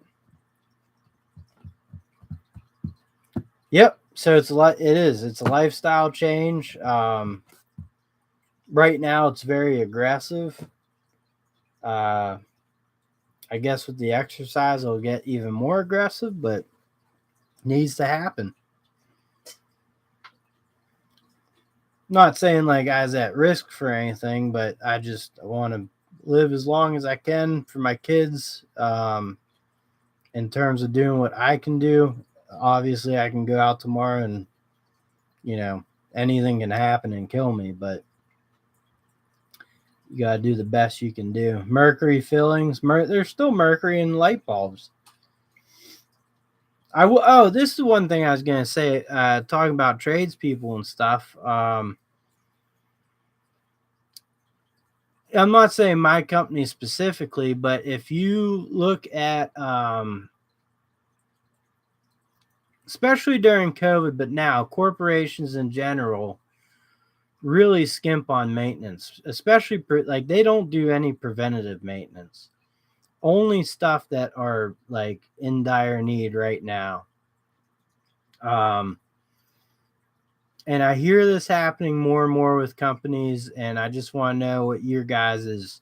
Yep. So it's a lifestyle change. Right now it's very aggressive. I guess with the exercise it'll get even more aggressive, but needs to happen. Not saying like I was at risk for anything, but I want to live as long as I can for my kids. In terms of doing what I can do, obviously I can go out tomorrow and anything can happen and kill me, but you got to do the best you can do. Mercury fillings, there's still mercury in light bulbs. This is one thing I was going to say, talking about tradespeople and stuff. I'm not saying my company specifically, but if you look at, especially during COVID, but now corporations in general, really skimp on maintenance, especially like they don't do any preventative maintenance. Only stuff that are like in dire need right now. Um, and I hear this happening more and more with companies, and I just want to know what your guys'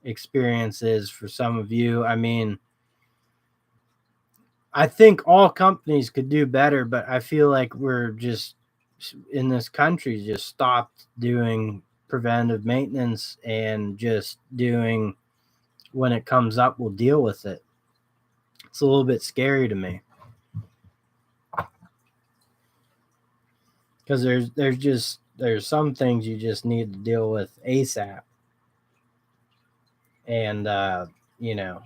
experience is for some of you. I mean, I think all companies could do better, but I feel like we're just in this country just stopped doing preventive maintenance and just doing when it comes up, we'll deal with it. It's a little bit scary to me because there's some things you just need to deal with ASAP, and you know,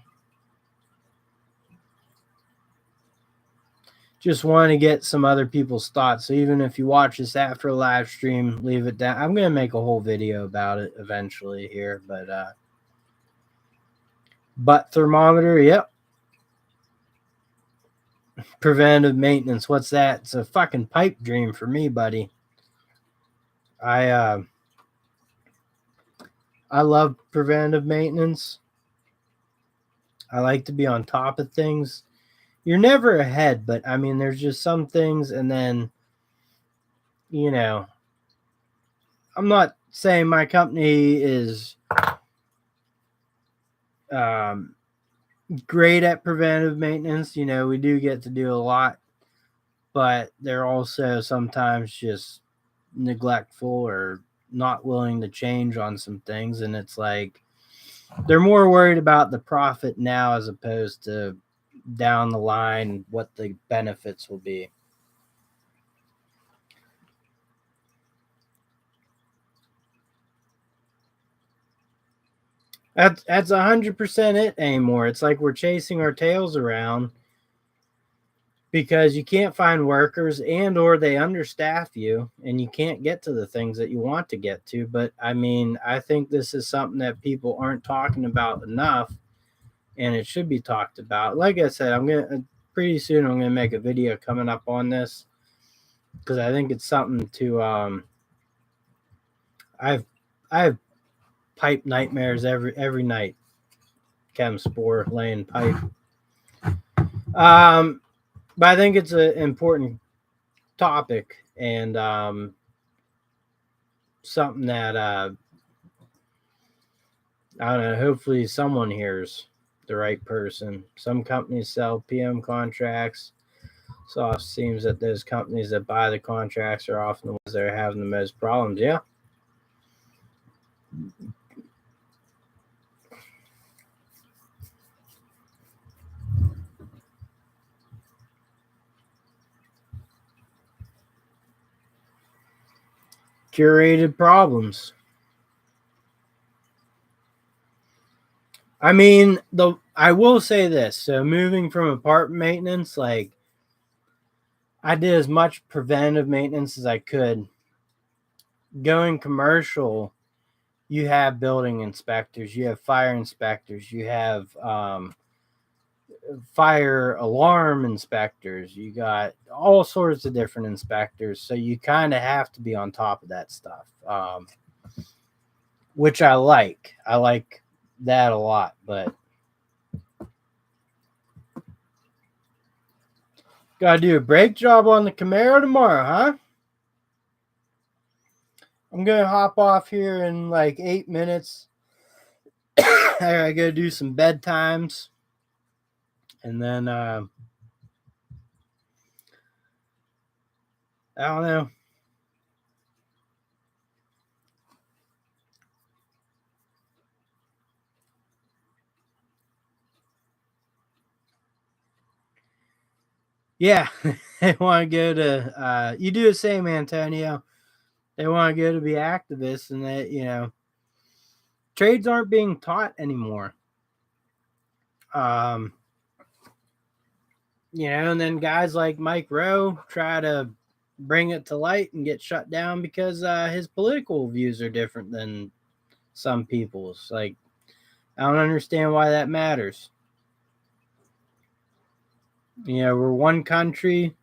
just want to get some other people's thoughts. So even if you watch this after a live stream, leave it down. I'm gonna make a whole video about it eventually here, but butt thermometer, yep. Preventive maintenance, what's that? It's a fucking pipe dream for me, buddy. I love preventive maintenance. I like to be on top of things. You're never ahead, but I mean, there's just some things, and then, you know, I'm not saying my company is great at preventive maintenance. You know, we do get to do a lot, but they're also sometimes just neglectful or not willing to change on some things. And it's like they're more worried about the profit now as opposed to down the line what the benefits will be. That's 100% it anymore. It's like we're chasing our tails around because you can't find workers, and or they understaff you and you can't get to the things that you want to get to. But I mean, I think this is something that people aren't talking about enough, and it should be talked about. Like I said, I'm gonna pretty soon I'm gonna make a video coming up on this because I think it's something to I've I have pipe nightmares every night. Chem spore laying pipe. But I think it's an important topic, and something that I don't know. Hopefully, someone hears the right person. Some companies sell PM contracts. So it seems that those companies that buy the contracts are often the ones that are having the most problems. Yeah. Curated problems. I mean, I will say this. So moving from apartment maintenance, like I did as much preventative maintenance as I could. Going commercial, you have building inspectors, you have fire inspectors, you have fire alarm inspectors, you got all sorts of different inspectors. So you kind of have to be on top of that stuff, which I like. I like that a lot, but gotta do a brake job on the Camaro tomorrow, huh? I'm gonna hop off here in like 8 minutes. I gotta go do some bedtimes, and then I don't know. Yeah, they want to go to. You do the same, Antonio. They want to go to be activists, and that trades aren't being taught anymore. Um, and then guys like Mike Rowe try to bring it to light and get shut down because his political views are different than some people's. Like, I don't understand why that matters. We're one country.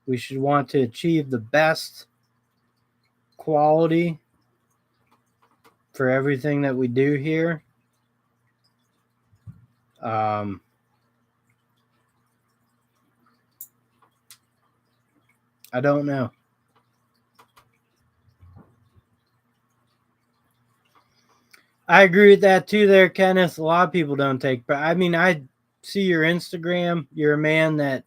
We should want to achieve the best quality for everything that we do here. Um, I don't know. I agree with that too, there, Kenneth. A lot of people don't take, but I mean, I see your Instagram. You're a man that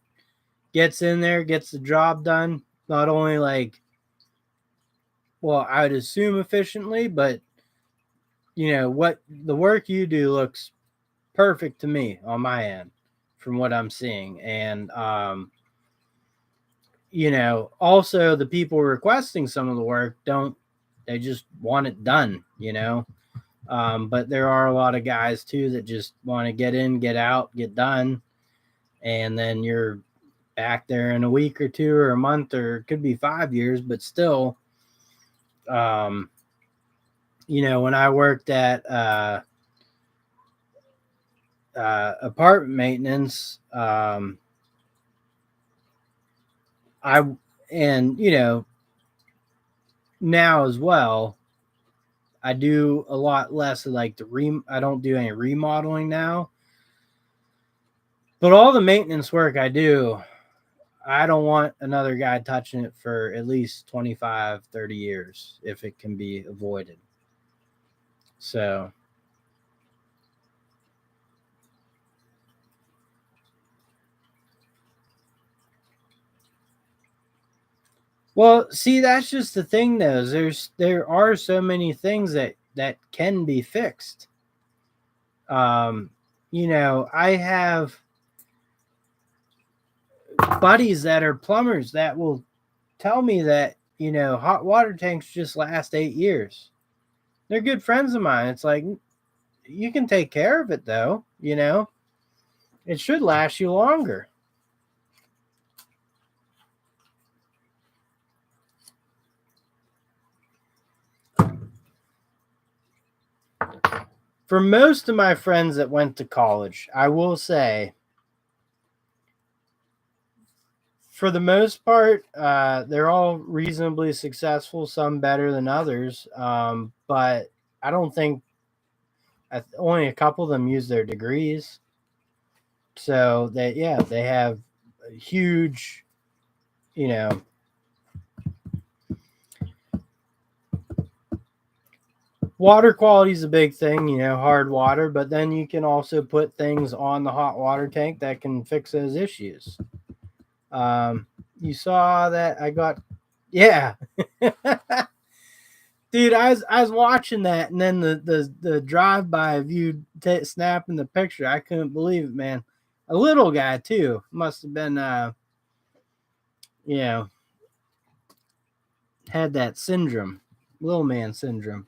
gets in there, gets the job done. Not only like, well, I would assume efficiently, but what the work you do looks perfect to me on my end from what I'm seeing. And also the people requesting some of the work they just want it done. But there are a lot of guys too that just want to get in, get out, get done, and then you're back there in a week or two or a month, or it could be 5 years, but still, when I worked at apartment maintenance, I and now as well, I do a lot less of like I don't do any remodeling now, but all the maintenance work I do, I don't want another guy touching it for at least 25, 30 years if it can be avoided. So, well, see, that's just the thing though. There are so many things that can be fixed. I have buddies that are plumbers that will tell me that, hot water tanks just last 8 years. They're good friends of mine. It's like, you can take care of it though, it should last you longer. For most of my friends that went to college, I will say, for the most part, they're all reasonably successful, some better than others. But I don't think only a couple of them use their degrees. So they have a huge, you know, water quality is a big thing, hard water, but then you can also put things on the hot water tank that can fix those issues. You saw that I got, yeah. Dude, I was watching that, and then the drive by of you snapping the picture. I couldn't believe it, man. A little guy too. Must have been, you know, had that syndrome, little man syndrome.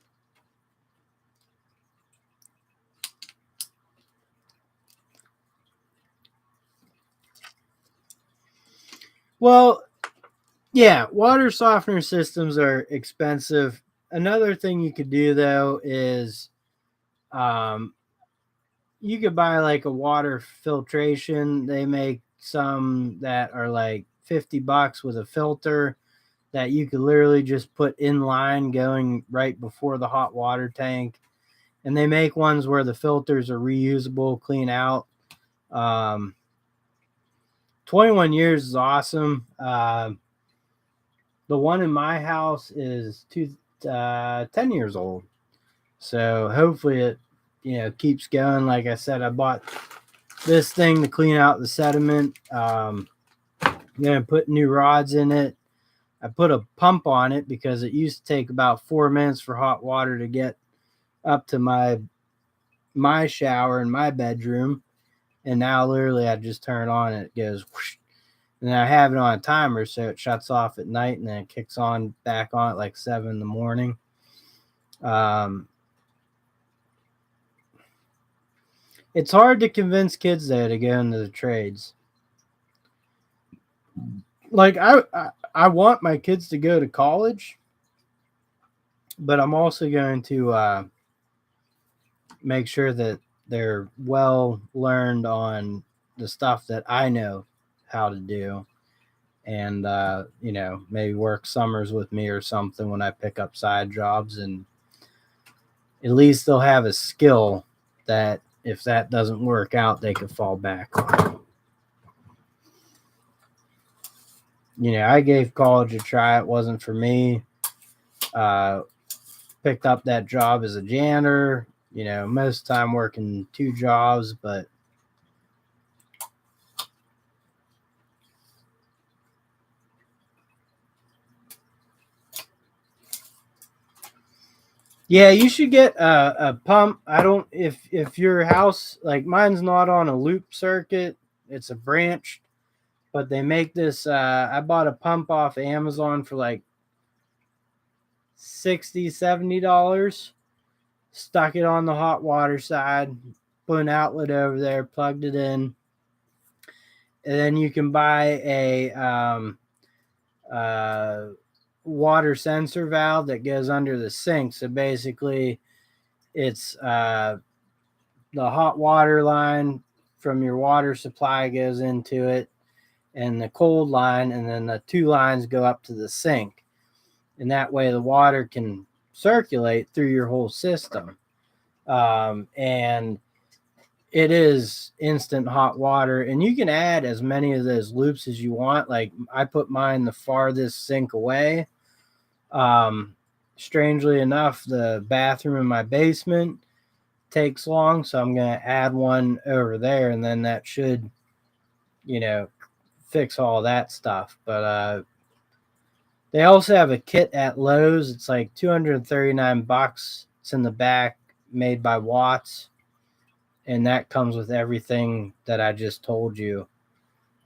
Well, yeah, water softener systems are expensive. Another thing you could do though is, um, you could buy like a water filtration. They make some that are like $50 with a filter that you could literally just put in line going right before the hot water tank. And they make ones where the filters are reusable, clean out. Um, 21 years is awesome. The one in my house is 10 years old. So hopefully it, keeps going. Like I said, I bought this thing to clean out the sediment. I'm going to put new rods in it. I put a pump on it because it used to take about 4 minutes for hot water to get up to my shower in my bedroom. And now literally I just turn it on and it goes whoosh. And then I have it on a timer so it shuts off at night and then it kicks on back on at like 7 in the morning. It's hard to convince kids though to go into the trades. Like I want my kids to go to college, but I'm also going to make sure that they're well learned on the stuff that I know how to do. and maybe work summers with me or something when I pick up side jobs, and at least they'll have a skill that if that doesn't work out, they could fall back on. I gave college a try. It wasn't for me. Picked up that job as a janitor, most of the time working 2 jobs, but yeah, you should get a pump. I don't if your house, like mine's not on a loop circuit, it's a branch, but they make this. I bought a pump off Amazon for like $60-$70. Stuck it on the hot water side, put an outlet over there, plugged it in, and then you can buy a uh, water sensor valve that goes under the sink. So basically, it's the hot water line from your water supply goes into it, and the cold line, and then the 2 lines go up to the sink. And that way the water can circulate through your whole system. And it is instant hot water, and you can add as many of those loops as you want. Like I put mine the farthest sink away. Strangely enough, the bathroom in my basement takes long, so I'm going to add one over there, and then that should, fix all that stuff. But they also have a kit at Lowe's. It's like $239. It's in the back, made by Watts, and that comes with everything that I just told you.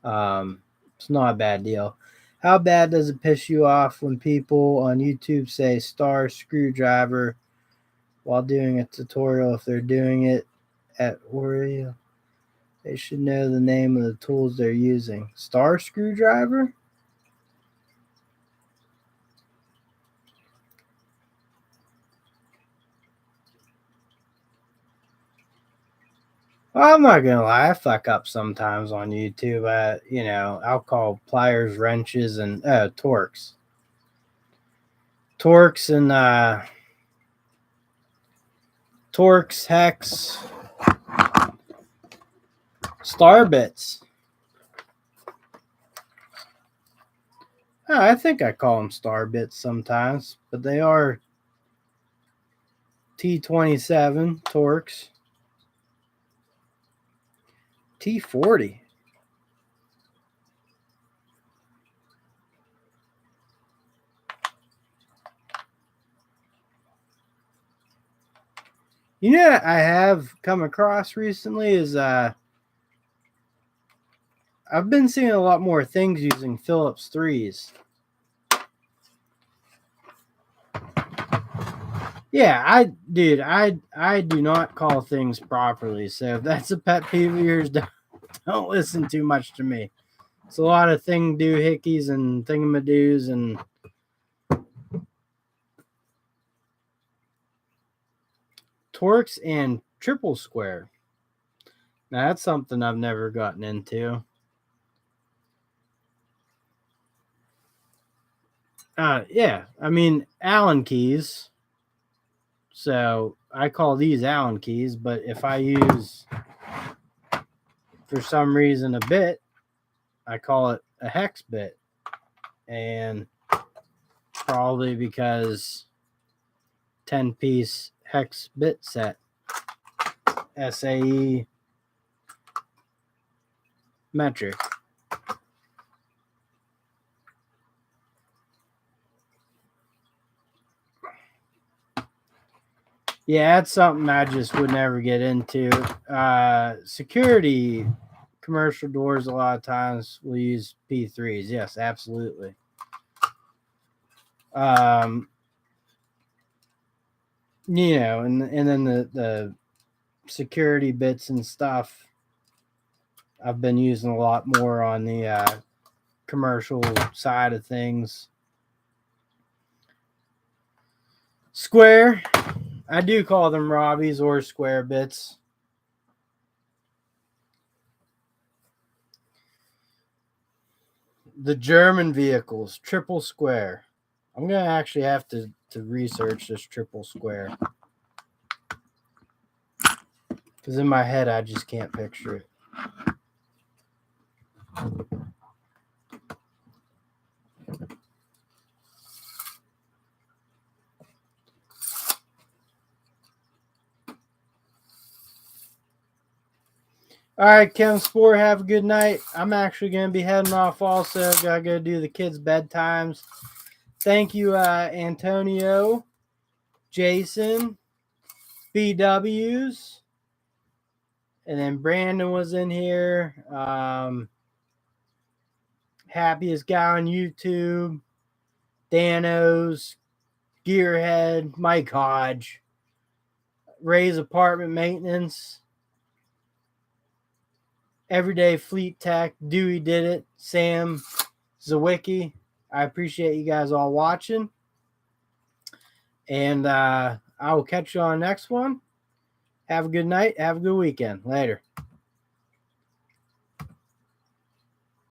It's not a bad deal. How bad does it piss you off when people on YouTube say star screwdriver while doing a tutorial? If they're doing it at Oreo, they should know the name of the tools they're using. Star screwdriver? Well, I'm not gonna lie, I fuck up sometimes on YouTube. I'll call pliers, wrenches, and torques. Torques and torques, hex, star bits. I think I call them star bits sometimes, but they are T27 torques. T40. I have come across recently is I've been seeing a lot more things using Phillips 3s. Yeah, I do not call things properly. So if that's a pet peeve of yours, don't listen too much to me. It's a lot of thing do hickeys and thingamadoos and torques and triple square. Now that's something I've never gotten into. Yeah, I mean Allen keys. So I call these Allen keys, but if I use for some reason a bit, I call it a hex bit. And probably because 10-piece hex bit set, SAE metric. Yeah, that's something I just would never get into. Security commercial doors a lot of times will use P3s. Yes, absolutely. And then the security bits and stuff I've been using a lot more on the commercial side of things. Square, I do call them Robbies or square bits. The German vehicles, triple square. I'm gonna actually have to research this triple square because in my head I just can't picture it. All right, Kevin Sport, have a good night. I'm actually going to be heading off also. Got to go do the kids' bedtimes. Thank you, Antonio, Jason, BWs, and then Brandon was in here. Happiest guy on YouTube, Danos, Gearhead, Mike Hodge, Ray's Apartment Maintenance, Everyday Fleet Tech, Dewey Did It, Sam, Zawicki. I appreciate you guys all watching. And I will catch you on the next one. Have a good night. Have a good weekend. Later.